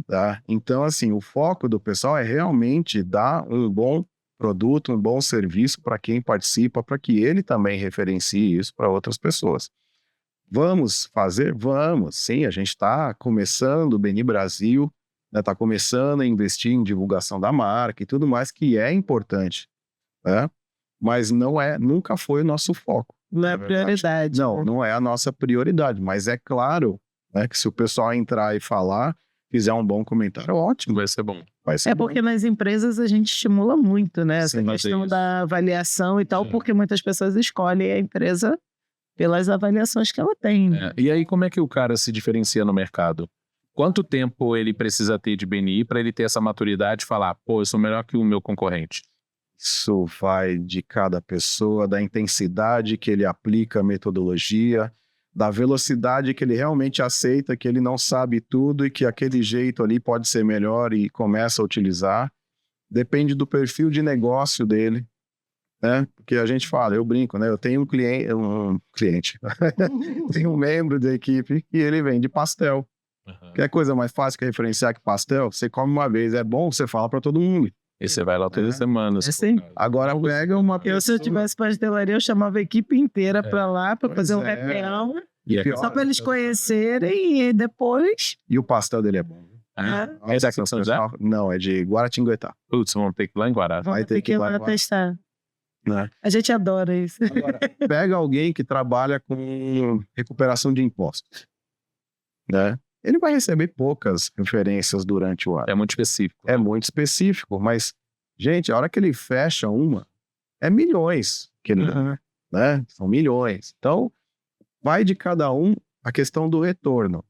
Tá? Então, assim, o foco do pessoal é realmente dar um bom produto, um bom serviço para quem participa, para que ele também referencie isso para outras pessoas. Vamos fazer? Vamos. Sim, a gente está começando o BNI Brasil, está começando a investir em divulgação da marca e tudo mais, que é importante, né? Mas nunca foi o nosso foco. Não é prioridade. Não é a nossa prioridade, mas é claro, né, que se o pessoal entrar e falar, fizer um bom comentário, ótimo. Vai ser bom. Porque nas empresas a gente estimula muito, né? Essa questão da avaliação e tal, porque muitas pessoas escolhem a empresa pelas avaliações que ela tem. Né? E aí, como é que o cara se diferencia no mercado? Quanto tempo ele precisa ter de BNI para ele ter essa maturidade de falar, pô, eu sou melhor que o meu concorrente? Isso vai de cada pessoa, da intensidade que ele aplica a metodologia, da velocidade que ele realmente aceita que ele não sabe tudo e que aquele jeito ali pode ser melhor e começa a utilizar. Depende do perfil de negócio dele, né? Porque a gente fala, eu brinco, né? Eu tenho um cliente, tenho um membro da equipe e ele vende pastel. Que é coisa mais fácil que referenciar que pastel, você come uma vez, é bom, você fala para todo mundo. E você vai lá toda semana. Agora pega uma pessoa... Se eu tivesse pastelaria, eu chamava a equipe inteira para lá, para fazer um reunião, só para eles conhecerem e depois... E o pastel dele é bom. É daqui de São José? Não, é de Guaratinguetá. Putz, vamos ter que ir lá em Guará. Vai ter que ir lá testar. Né? A gente adora isso. Agora, pega alguém que trabalha com recuperação de impostos, né? Ele vai receber poucas referências durante o ano. É muito específico. É muito específico, mas, gente, a hora que ele fecha uma, é milhões que ele dá, né? São milhões. Então, vai de cada um a questão do retorno.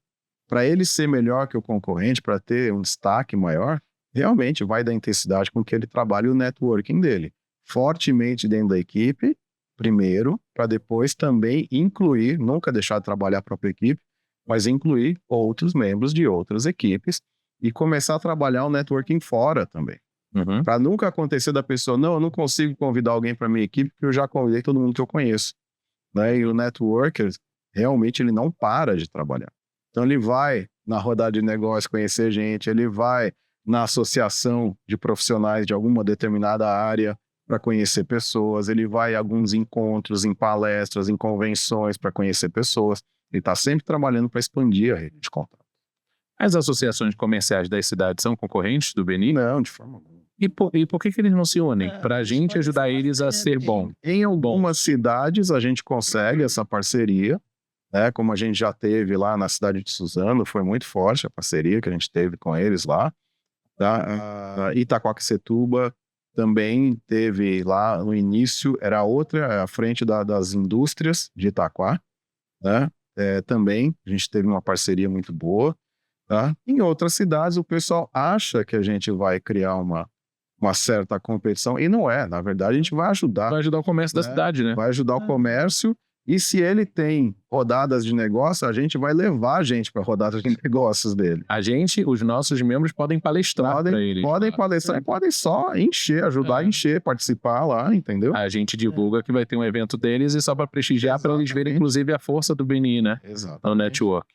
Para ele ser melhor que o concorrente, para ter um destaque maior, realmente vai da intensidade com que ele trabalha o networking dele. Fortemente dentro da equipe, primeiro, para depois também incluir, nunca deixar de trabalhar a própria equipe, mas incluir outros membros de outras equipes e começar a trabalhar o networking fora também. Para nunca acontecer da pessoa, não, eu não consigo convidar alguém para minha equipe porque eu já convidei todo mundo que eu conheço. Né? E o networker, realmente, ele não para de trabalhar. Então, ele vai na rodada de negócio conhecer gente, ele vai na associação de profissionais de alguma determinada área para conhecer pessoas, ele vai em alguns encontros, em palestras, em convenções para conhecer pessoas. Ele está sempre trabalhando para expandir a rede de contato. As associações comerciais das cidades são concorrentes do BNI? Não, de forma alguma. E por que eles não se unem? Para a gente ajudar eles a ser bom. Em algumas cidades a gente consegue essa parceria, né? Como a gente já teve lá na cidade de Suzano, foi muito forte a parceria que a gente teve com eles lá. Tá? Itaquaquecetuba também teve lá no início, era à frente das indústrias de Itaquá, né? Também a gente teve uma parceria muito boa. Tá? Em outras cidades, o pessoal acha que a gente vai criar uma certa competição, e não é. Na verdade, a gente vai ajudar. Vai ajudar o comércio da cidade, né? Vai ajudar o comércio, e se ele tem rodadas de negócio, a gente vai levar a gente para rodadas de negócios dele. Os nossos membros podem palestrar para eles. Podem palestrar e podem só encher, ajudar a encher, participar lá, entendeu? A gente divulga que vai ter um evento deles e só para prestigiar, para eles verem, inclusive, a força do BNI, né? Exato. No network.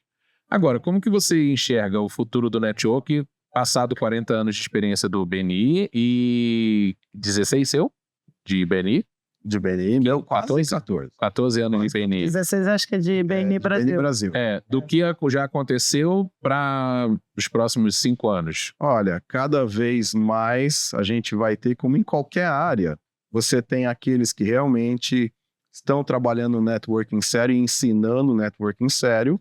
Agora, como que você enxerga o futuro do network, passado 40 anos de experiência do BNI e 16 seu? De BNI? De BNI, meu, 14 anos de BNI. 16 acho que é de BNI Brasil. BNI Brasil. Do que já aconteceu para os próximos 5 anos? Olha, cada vez mais a gente vai ter, como em qualquer área, você tem aqueles que realmente estão trabalhando no networking sério e ensinando networking sério.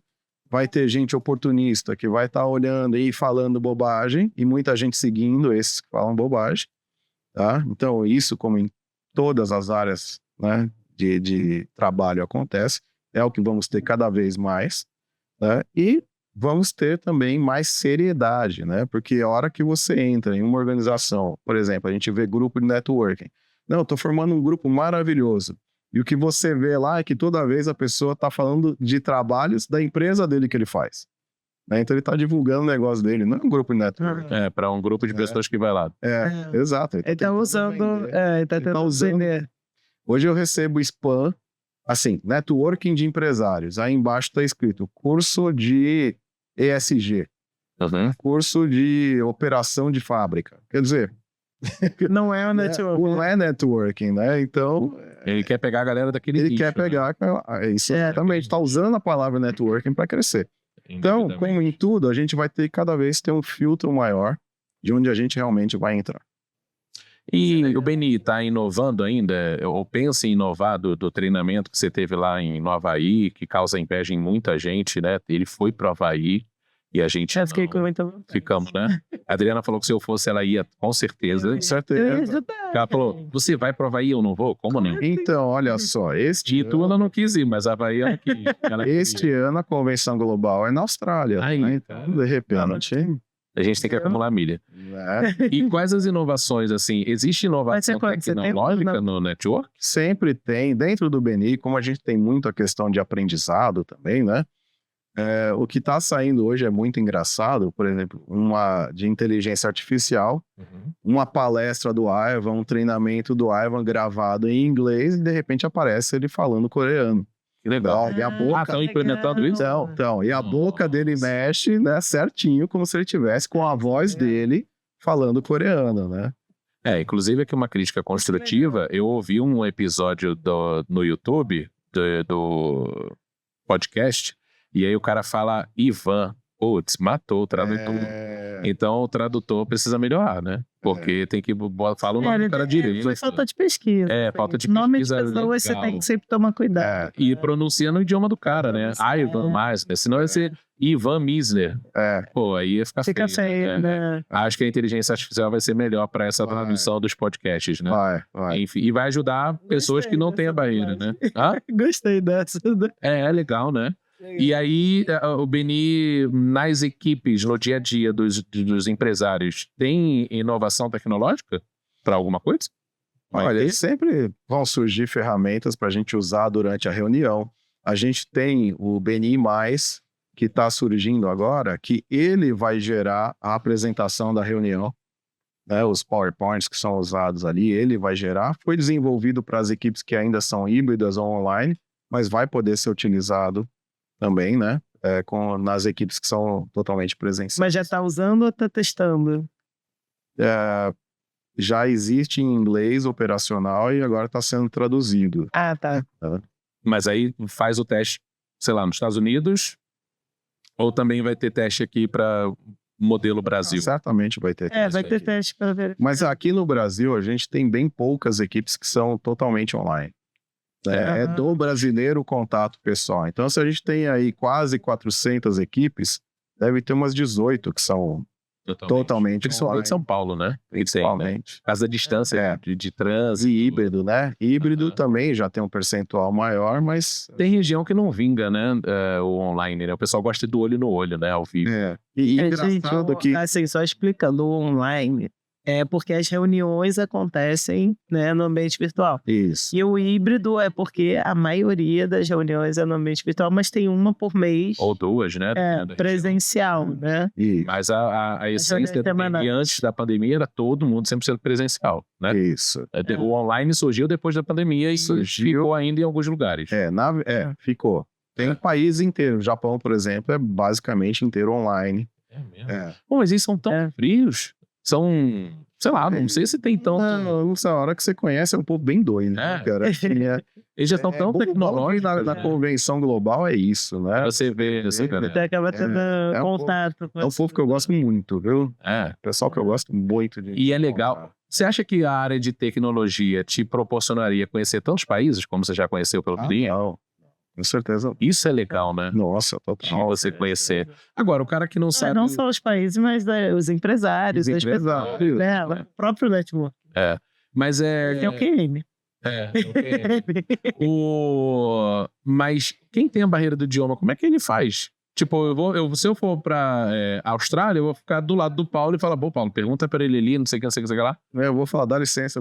Vai ter gente oportunista que vai estar olhando e falando bobagem, e muita gente seguindo esses que falam bobagem. Tá? Então, isso, como em todas as áreas, né, de trabalho acontece, é o que vamos ter cada vez mais, né? E vamos ter também mais seriedade, né? Porque a hora que você entra em uma organização, por exemplo, a gente vê grupo de networking. Não, estou formando um grupo maravilhoso. E o que você vê lá é que toda vez a pessoa está falando de trabalhos da empresa dele que ele faz. Né? Então ele está divulgando o negócio dele, não é um grupo de networking. Para um grupo de pessoas que vai lá. Exato. Ele está usando... Ele está tentando vender. Hoje eu recebo spam, assim, networking de empresários. Aí embaixo está escrito curso de ESG, curso de operação de fábrica. Quer dizer... Não é o networking. Não é networking, né? Então... Ele quer pegar a galera daquele Ele nicho, quer pegar... Isso também, está usando a palavra networking para crescer. Então, como em tudo, a gente vai ter cada vez ter um filtro maior de onde a gente realmente vai entrar. E o BNI está inovando ainda, ou pensa em inovar do treinamento que você teve lá no Havaí, que causa inveja em muita gente, né? Ele foi pro Havaí e a gente ficamos, né? A Adriana falou que se eu fosse, ela ia com certeza. Certeza. Ela falou, você vai pro Havaí, eu não vou? Como não? Então, olha só, Itu ela não quis ir, mas a Havaí ela quis. Este ano a convenção global é na Austrália. Aí, né? Então, de repente... A gente tem que acumular milha. E quais as inovações, assim? Existe inovação tecnológica no network? Sempre tem. Dentro do BNI, como a gente tem muito a questão de aprendizado também, né? O que está saindo hoje é muito engraçado. Por exemplo, uma de inteligência artificial, uma palestra do Ivan, um treinamento do Ivan gravado em inglês e de repente aparece ele falando coreano. Que legal. E a boca... estão implementando isso? Então, e a boca dele mexe, né, certinho, como se ele tivesse com a voz dele falando coreano, né? Inclusive aqui uma crítica construtiva, eu ouvi um episódio no YouTube do podcast, e aí o cara fala Ivan, putz, matou o tradutor. Então o tradutor precisa melhorar, né? Porque tem que falar o nome do cara direito. Foi falta de pesquisa. Falta de pesquisa. Nome de pessoas você tem que sempre tomar cuidado. E pronuncia no idioma do cara, né? Ivan Meisner. Senão ia ser Ivan Misner. Pô, aí ia ficar feio, né? Acho que a inteligência artificial vai ser melhor para essa tradução dos podcasts, né? Vai. Enfim, e vai ajudar pessoas que não têm a barreira, né? Gostei dessa. É legal, né? E aí, o BNI, nas equipes, no dia a dia dos empresários, tem inovação tecnológica para alguma coisa? Olha, sempre vão surgir ferramentas para a gente usar durante a reunião. A gente tem o BNI+, que está surgindo agora, que ele vai gerar a apresentação da reunião, né? Os PowerPoints que são usados ali, ele vai gerar. Foi desenvolvido para as equipes que ainda são híbridas ou online, mas vai poder ser utilizado também, né? Nas equipes que são totalmente presenciais. Mas já está usando ou está testando? Já existe em inglês operacional e agora está sendo traduzido. Tá. Mas aí faz o teste, sei lá, nos Estados Unidos, ou também vai ter teste aqui para modelo Brasil? Certamente vai ter teste. Vai ter teste para ver. Mas aqui no Brasil a gente tem bem poucas equipes que são totalmente online. É do brasileiro o contato pessoal. Então, se a gente tem aí quase 400 equipes, deve ter umas 18 que são Totalmente Principalmente online. em São Paulo, né? Principalmente. Por causa da distância de trânsito. E híbrido, né? Híbrido também já tem um percentual maior, mas... Tem região que não vinga, né? O online, né? O pessoal gosta do olho no olho, né? Ao vivo. E Gente, engraçado que... assim, só explicando, o online é porque as reuniões acontecem, né, no ambiente virtual. Isso. E o híbrido é porque a maioria das reuniões é no ambiente virtual, mas tem uma por mês. Ou duas, né? Presencial, né? Isso. Mas a essência semanais. antes da pandemia era todo mundo 100% presencial, né? Isso. O online surgiu depois da pandemia e ficou ainda em alguns lugares. Ficou. Tem um país inteiro. O Japão, por exemplo, é basicamente inteiro online. É mesmo? Bom, mas eles são tão frios. São, sei lá, não sei se tem tanto... Não, a hora que você conhece é um povo bem doido, né, cara? Eles já estão tão tecnológicos. Na convenção global é isso, né? Você vê, Você acaba tendo contato com É um povo que eu gosto muito, viu? Pessoal que eu gosto muito de... E é legal. Você acha que a área de tecnologia te proporcionaria conhecer tantos países como você já conheceu pelo Clean? Não. Com certeza. Isso é legal, né? Nossa, total. Você conhecer. Agora, o cara que não sabe... Não só os países, mas os empresários, as pessoas, né? O próprio network. Mas É o QM. Mas quem tem a barreira do idioma, como é que ele faz? Tipo, se eu for pra Austrália, eu vou ficar do lado do Paulo e falar, pô, Paulo, pergunta pra ele ali, não sei o que lá. Eu vou falar, dá licença.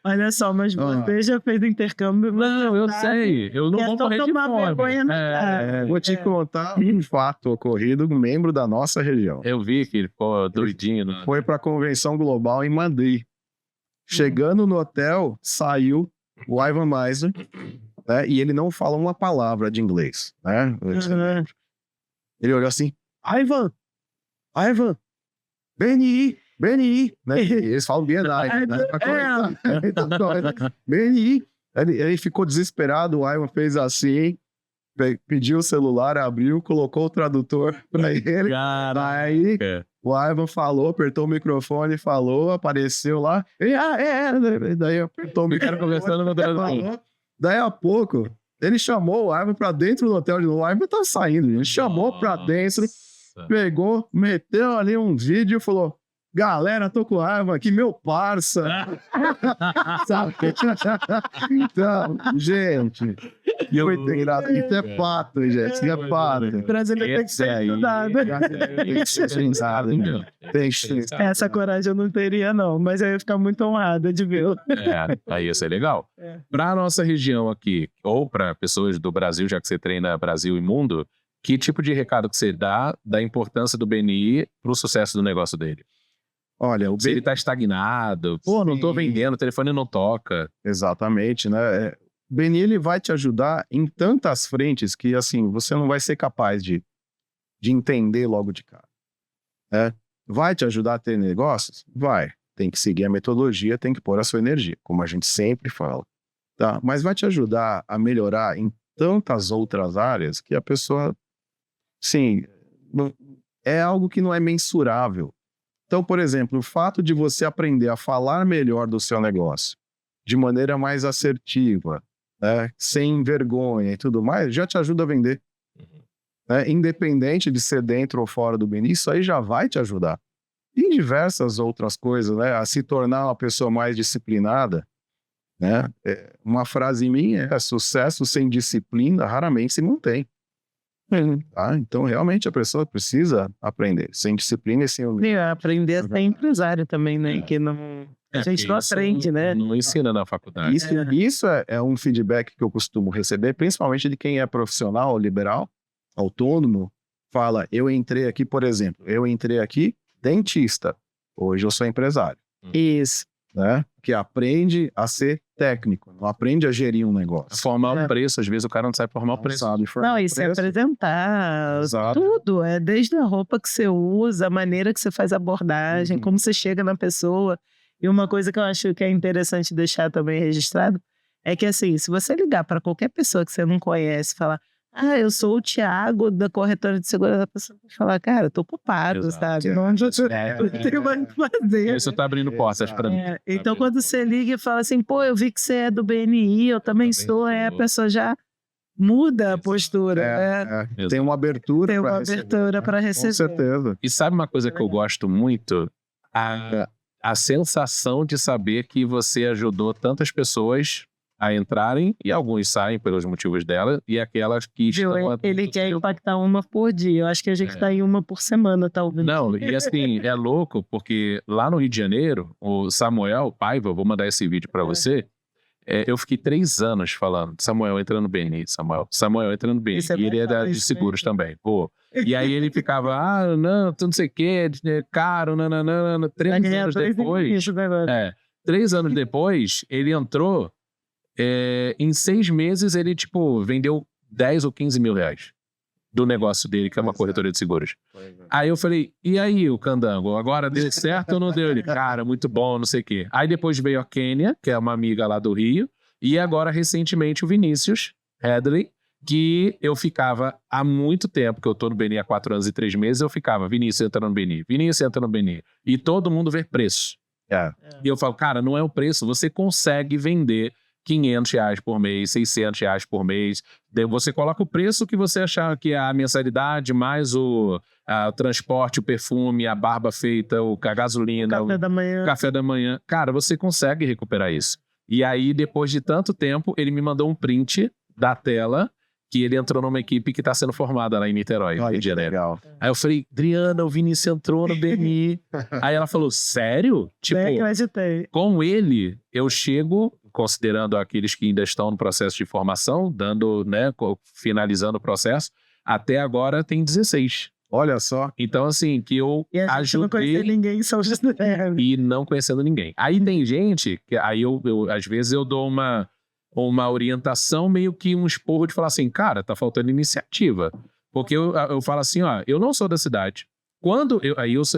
Olha só, mas você já fez intercâmbio. Não, eu sei. Eu não vou morrer de fome. Vou te contar um fato ocorrido, um membro da nossa região. Eu vi que ele ficou doidinho. Né? Foi pra convenção global em Madrid. Chegando no hotel, saiu o Ivan Misner, né? E ele não fala uma palavra de inglês, né? Ele olhou assim, Ivan, BNI, né? E eles falam BNI, né? BNI. Ele ficou desesperado, o Ivan fez assim, pediu o celular, abriu, colocou o tradutor pra ele. Aí o Ivan falou, apertou o microfone, falou, apareceu lá. Daí apertou o microfone. Conversando no tradutor. Daí a pouco, ele chamou o Ivan pra dentro do hotel de novo. O Ivan tá saindo. Ele chamou pra dentro, pegou, meteu ali um vídeo e falou: galera, tô com o Ivan aqui, meu parça. Sabe? Então, gente, muito engraçado. Isso é fato, gente. Isso é fato. O brasileiro tem que ser estudado. Essa coragem eu não teria, não. Mas eu ia ficar muito honrada de ver. Aí isso é legal. Pra nossa região aqui, ou pra pessoas do Brasil, já que você treina Brasil e mundo, que tipo de recado que você dá da importância do BNI pro sucesso do negócio dele? Olha, se ele tá estagnado, não tô vendendo, o telefone não toca. Exatamente, né? O BNI, ele vai te ajudar em tantas frentes que, assim, você não vai ser capaz de entender logo de cara. Vai te ajudar a ter negócios? Vai. Tem que seguir a metodologia, tem que pôr a sua energia, como a gente sempre fala. Tá? Mas vai te ajudar a melhorar em tantas outras áreas que a pessoa, sim, é algo que não é mensurável. Então, por exemplo, o fato de você aprender a falar melhor do seu negócio, de maneira mais assertiva, né, sem vergonha e tudo mais, já te ajuda a vender. Independente de ser dentro ou fora do BNI, isso aí já vai te ajudar. E diversas outras coisas, né, a se tornar uma pessoa mais disciplinada. Né? Uma frase minha é: sucesso sem disciplina raramente se mantém. Tá? Então, realmente, a pessoa precisa aprender. Sem disciplina e sem... aprender a ser empresário também, né? Que não... A gente não aprende, né? Não ensina na faculdade. Isso é um feedback que eu costumo receber, principalmente de quem é profissional, liberal, autônomo. Fala, eu entrei aqui, por exemplo, dentista. Hoje eu sou empresário. Isso. Né? Que aprende a ser técnico, não aprende a gerir um negócio. Formar o preço, às vezes o cara não sabe formar o preço. Não, isso é apresentar tudo, desde a roupa que você usa, a maneira que você faz a abordagem, como você chega na pessoa. E uma coisa que eu acho que é interessante deixar também registrado é que, assim, se você ligar para qualquer pessoa que você não conhece e falar: eu sou o Thiago da corretora de segurança, a pessoa vai falar: cara, eu tô ocupado, sabe? Não tenho mais o que fazer. Isso tá abrindo portas para mim. Então, quando você liga e fala assim: pô, eu vi que você é do BNI, eu também sou, a pessoa já muda a postura, né? Tem uma abertura Tem uma pra abertura para receber. Com certeza. E sabe uma coisa que eu gosto muito? A sensação de saber que você ajudou tantas pessoas a entrarem, e alguns saem pelos motivos dela, e aquelas que estão... Ele quer impactar uma por dia. Eu acho que a gente tá em uma por semana, talvez. Não, e assim, é louco, porque lá no Rio de Janeiro, o Samuel Paiva, vou mandar esse vídeo pra você, eu fiquei 3 anos falando, Samuel entra no BNI, Samuel entra no BNI, e ele é de seguros também, pô. E aí ele ficava, não sei o que, caro, nananana. 3 anos depois, 3 anos depois, ele entrou, em 6 meses ele, tipo, vendeu 10 ou 15 mil reais do negócio dele, que é uma corretora de seguros. Aí eu falei, e aí o Candango, agora deu certo ou não deu? Ele, cara, muito bom, não sei o quê. Aí depois veio a Kênia, que é uma amiga lá do Rio, e agora recentemente o Vinícius Hedley, que eu ficava há muito tempo, que eu tô no BNI há 4 anos e 3 meses, eu ficava, Vinícius entra no BNI, Vinícius entra no BNI. E todo mundo vê preço. E eu falo, cara, não é o preço, você consegue vender 500 reais por mês, 600 reais por mês. Você coloca o preço que você achar que é a mensalidade, mais o transporte, o perfume, a barba feita, a gasolina, o café da manhã. Cara, você consegue recuperar isso. E aí, depois de tanto tempo, ele me mandou um print da tela que ele entrou numa equipe que está sendo formada lá em Niterói, Rio de Janeiro. Legal. Aí eu falei, Adriana, o Vinícius entrou no BNI. Aí ela falou, sério? Tipo, com ele, eu chego, considerando aqueles que ainda estão no processo de formação, dando, né, finalizando o processo, até agora tem 16. Olha só. Então, assim, que eu ajudei... não conhecer ninguém em São José. E não conhecendo ninguém. Aí tem gente, que aí eu às vezes eu dou uma orientação, meio que um esporro de falar assim, cara, tá faltando iniciativa. Porque eu falo assim, ó, eu não sou da cidade.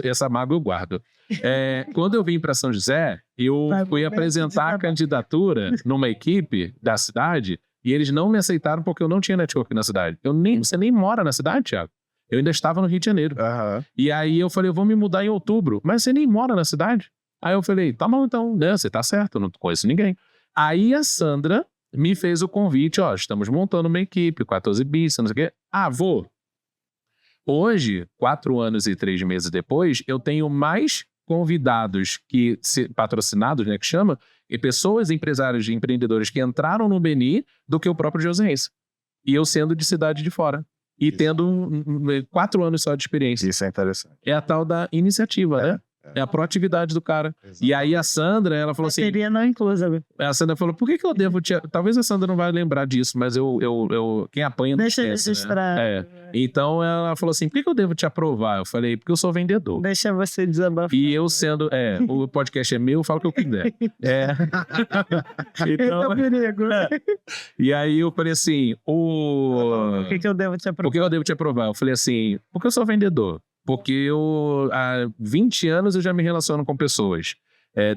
Essa mágoa eu guardo. Quando eu vim para São José, eu fui apresentar a candidatura numa equipe da cidade e eles não me aceitaram porque eu não tinha network na cidade. Você nem mora na cidade, Thiago? Eu ainda estava no Rio de Janeiro. E aí eu falei, eu vou me mudar em outubro. Mas você nem mora na cidade? Aí eu falei, tá bom então, né, você tá certo, eu não conheço ninguém. Aí a Sandra me fez o convite, ó, estamos montando uma equipe, 14 bis, não sei o quê. Vou. Hoje, 4 anos e 3 meses depois, eu tenho mais convidados patrocinados, né, que chama, e pessoas, empresários e empreendedores que entraram no BNI do que o próprio Josiense. E eu sendo de cidade de fora. E tendo 4 anos só de experiência. Isso é interessante. É a tal da iniciativa, né? É a proatividade do cara. Exatamente. E aí a Sandra, ela falou assim... Seria não inclusa. A Sandra falou, por que eu devo te... Talvez a Sandra não vai lembrar disso, mas quem apanha não deixa esquece, registrar. Né? Então ela falou assim, por que eu devo te aprovar? Eu falei, porque eu sou vendedor. Deixa você desabafar. E eu sendo... o podcast é meu, eu falo o que eu quiser. Então, perigo. E aí eu falei assim, por que eu devo te aprovar? Por que eu devo te aprovar? Eu falei assim, porque eu sou vendedor. Porque há 20 anos eu já me relaciono com pessoas.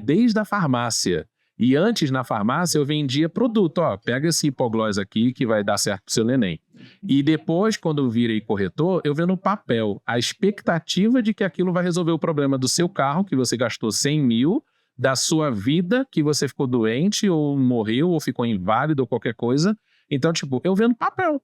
Desde a farmácia. E antes, na farmácia, eu vendia produto. Ó, pega esse hipoglós aqui que vai dar certo pro seu neném. E depois, quando eu virei corretor, eu vendo papel. A expectativa de que aquilo vai resolver o problema do seu carro, que você gastou 100 mil, da sua vida, que você ficou doente, ou morreu, ou ficou inválido, ou qualquer coisa. Então, tipo, eu vendo papel.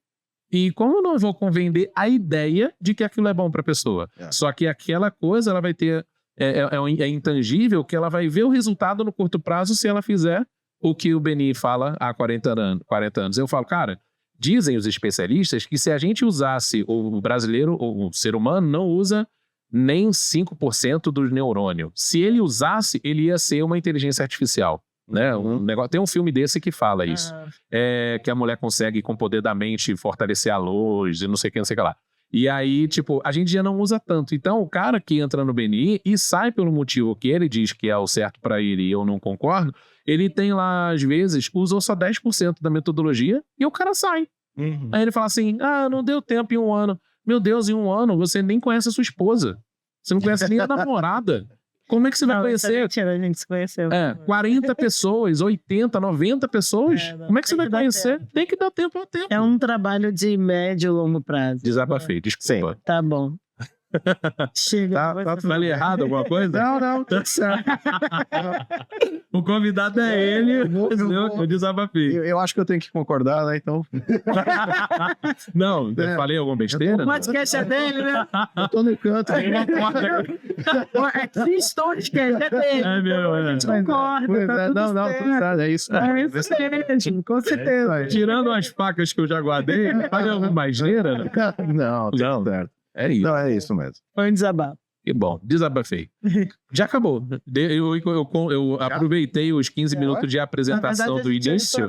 E como eu não vou vender a ideia de que aquilo é bom para a pessoa? Só que aquela coisa, ela vai ter... É intangível, que ela vai ver o resultado no curto prazo se ela fizer o que o BNI fala há 40 anos. Eu falo, cara, dizem os especialistas que se a gente usasse, o brasileiro, o ser humano, não usa nem 5% do neurônio. Se ele usasse, ele ia ser uma inteligência artificial. Né? Tem um filme desse que fala isso. Que a mulher consegue, com o poder da mente, fortalecer a luz e não sei o que, não sei o que lá. E aí, tipo, a gente já não usa tanto. Então, o cara que entra no BNI e sai pelo motivo que ele diz que é o certo para ele e eu não concordo, ele tem lá, às vezes, usou só 10% da metodologia e o cara sai. Aí ele fala assim, não deu tempo em 1 ano. Meu Deus, em 1 ano você nem conhece a sua esposa. Você não conhece nem a namorada. Como é que você vai conhecer? A gente se conheceu. 40 pessoas, 80, 90 pessoas. Como é que você vai conhecer? Tem que dar tempo ao tempo. É um trabalho de médio e longo prazo. Desabafei, desculpa. Sim. Tá bom. Chega. Falei errado alguma coisa? Não, tá certo. O convidado é ele, eu desabafei. Eu acho que eu tenho que concordar, né? Então. Não, eu falei alguma besteira? O podcast é dele, né? Eu tô no canto. Fiz todos que é dele. É meu, A gente concorda. Tá tudo Não, certo. tudo certo, é isso. É isso mesmo, com certeza. Tirando as facas que eu já guardei, faz alguma asneira? Não, Não. tudo certo. É isso. Não, é isso mesmo. Foi um desabafo. Que bom, desabafei. Já acabou. Eu aproveitei os 15 minutos de apresentação do início.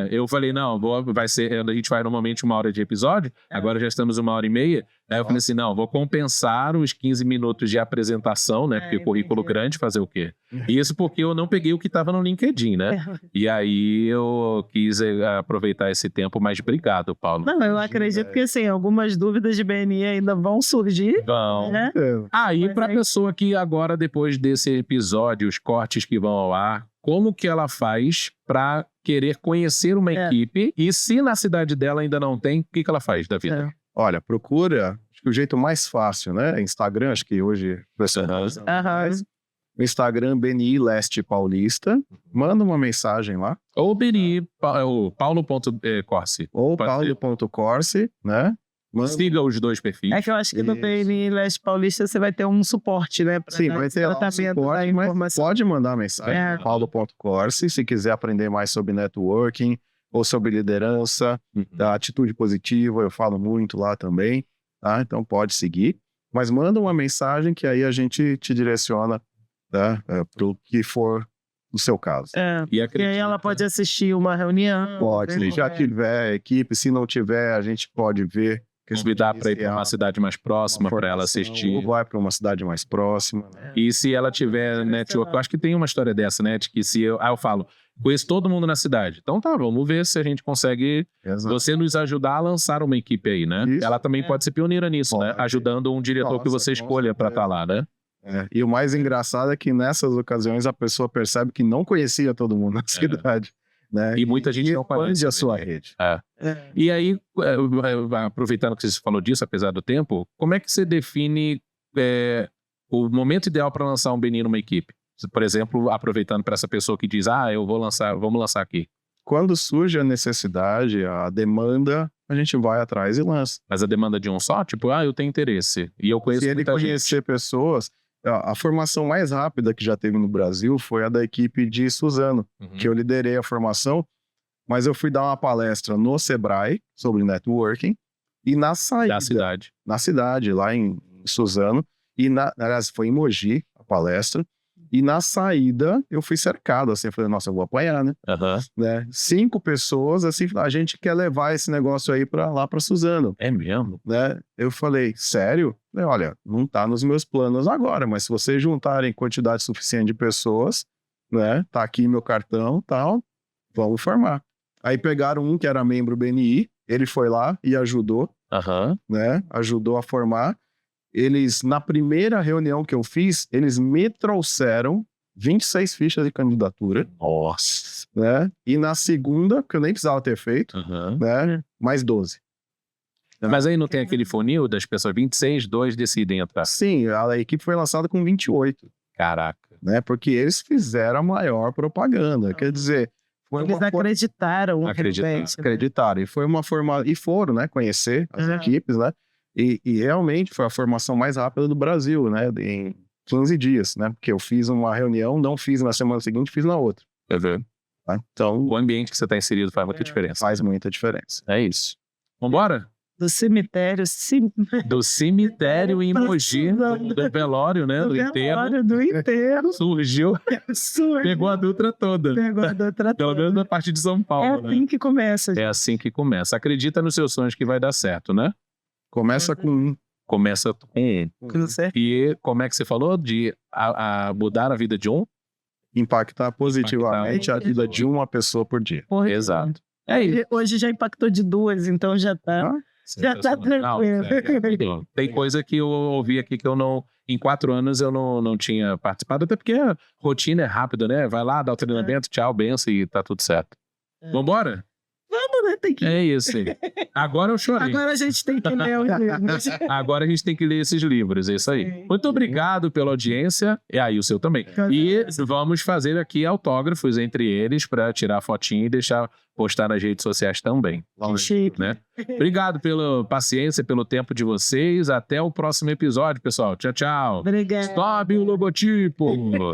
Eu falei, não, vai ser, a gente vai normalmente 1 hora de episódio, agora já estamos 1h30. Aí eu falei assim, não, vou compensar os 15 minutos de apresentação, né? Porque currículo grande, fazer o quê? Isso porque eu não peguei o que estava no LinkedIn, né? E aí eu quis aproveitar esse tempo, mas obrigado, Paulo. Não, eu acredito que assim, algumas dúvidas de BNI ainda vão surgir. Vão. Né? Aí, Mas para a aí- pessoa que agora, depois desse episódio, os cortes que vão ao ar, como que ela faz para querer conhecer uma equipe? E se na cidade dela ainda não tem, o que ela faz da vida? Olha, procura. Acho que o jeito mais fácil, né? Instagram, acho que hoje o pessoal tá usando mais. O Instagram BNI Leste Paulista. Manda uma mensagem lá. Ou BNI, o paulo.corsi. Ou Pode ser. paulo.corsi, né? Manda. Siga os dois perfis. É que eu acho que no Isso. BNI Leste Paulista você vai ter um suporte, né? pra Sim, dar vai esse ter lá um tratamento da suporte, mas informação. pode mandar mensagem. Paulo.corsi, se quiser aprender mais sobre networking ou sobre liderança, da atitude positiva, eu falo muito lá também, tá? Então pode seguir. Mas manda uma mensagem que aí a gente te direciona, tá? Pro que for o seu caso. E E acredita. aí ela pode assistir uma reunião. Pode, se já tiver equipe, se não tiver, a gente pode ver. Convidar para ir para uma cidade mais próxima para ela assistir. Ou vai para uma cidade mais próxima. Né? E se ela tiver network, eu acho que tem uma história dessa, né? De que se eu falo, conheço todo mundo na cidade. Então tá, vamos ver se a gente consegue você nos ajudar a lançar uma equipe aí, né? Isso. Ela também pode ser pioneira nisso, né? Pode. Ajudando um diretor que Nossa, você com escolha para estar certeza. lá, né? E o mais engraçado é que nessas ocasiões a pessoa percebe que não conhecia todo mundo na cidade. Né? E muita gente não conhece, expande a né? sua rede. E aí, aproveitando que você falou disso, apesar do tempo, como é que você define o momento ideal para lançar um BNI numa equipe? Por exemplo, aproveitando para essa pessoa que diz, vamos lançar aqui. Quando surge a necessidade, a demanda, a gente vai atrás e lança. Mas a demanda de um só? Tipo, eu tenho interesse. E eu conheço Se ele muita conhecer gente. pessoas, a formação mais rápida que já teve no Brasil foi a da equipe de Suzano, que eu liderei a formação, mas eu fui dar uma palestra no Sebrae sobre networking e na saída Da cidade. na cidade, lá em Suzano, aliás, foi em Mogi a palestra, e na saída eu fui cercado, assim, eu falei, nossa, eu vou apanhar, né? né? 5 pessoas, assim, a gente quer levar esse negócio aí lá para Suzano. É mesmo? Né? Eu falei, sério? Eu falei, olha, não tá nos meus planos agora, mas se vocês juntarem quantidade suficiente de pessoas, né? Tá aqui meu cartão, tal, vamos formar. Aí pegaram um que era membro BNI, ele foi lá e ajudou, né? Ajudou a formar. Eles, na primeira reunião que eu fiz, eles me trouxeram 26 fichas de candidatura. Nossa. Né? E na segunda, que eu nem precisava ter feito, né? Mais 12. Mas aí não tem aquele funil das pessoas 26, 2 decidem entrar. Sim, a equipe foi lançada com 28. Caraca. Né? Porque eles fizeram a maior propaganda. Quer dizer, foi Eles acreditaram. Acreditaram. E foi uma formação. E foram, né? Conhecer as equipes, né? E realmente foi a formação mais rápida do Brasil, né? Em 15 dias, né? Porque eu fiz uma reunião, não fiz na semana seguinte, fiz na outra. Tá? Então, O ambiente que você está inserido faz muita diferença. faz muita diferença. É isso. Vambora? Do cemitério, Do cemitério em Mogi, do velório, né? Do enterro. do enterro. Surgiu, pegou a Dutra toda. Pegou a Dutra Pelo toda. menos na parte de São É Paulo, né? assim que começa. É assim que começa. Acredita nos seus sonhos que vai dar certo, né? Começa com um. Começa com um. Tudo certo. E como é que você falou? De mudar a vida de um? Impactar positivamente a vida de uma pessoa por dia. Porra, Exato. É isso. Hoje já impactou de 2, então já tá. Já tá tranquilo. Tem coisa que eu ouvi aqui que eu não... Em 4 anos eu não tinha participado, até porque a rotina é rápida, né? Vai lá, dá o treinamento, tchau, benção e tá tudo certo. Vambora? Vamos né? Tem que... É isso aí. Agora eu chorei. Agora a gente tem que ler os livros. Agora a gente tem que ler esses livros, é isso aí. Sim. Muito obrigado pela audiência, e aí o seu também. E vamos fazer aqui autógrafos entre eles para tirar fotinho e deixar postar nas redes sociais também. Chique. Né? Obrigado pela paciência, pelo tempo de vocês. Até o próximo episódio, pessoal. Tchau, tchau. Obrigada. Sobe o logotipo.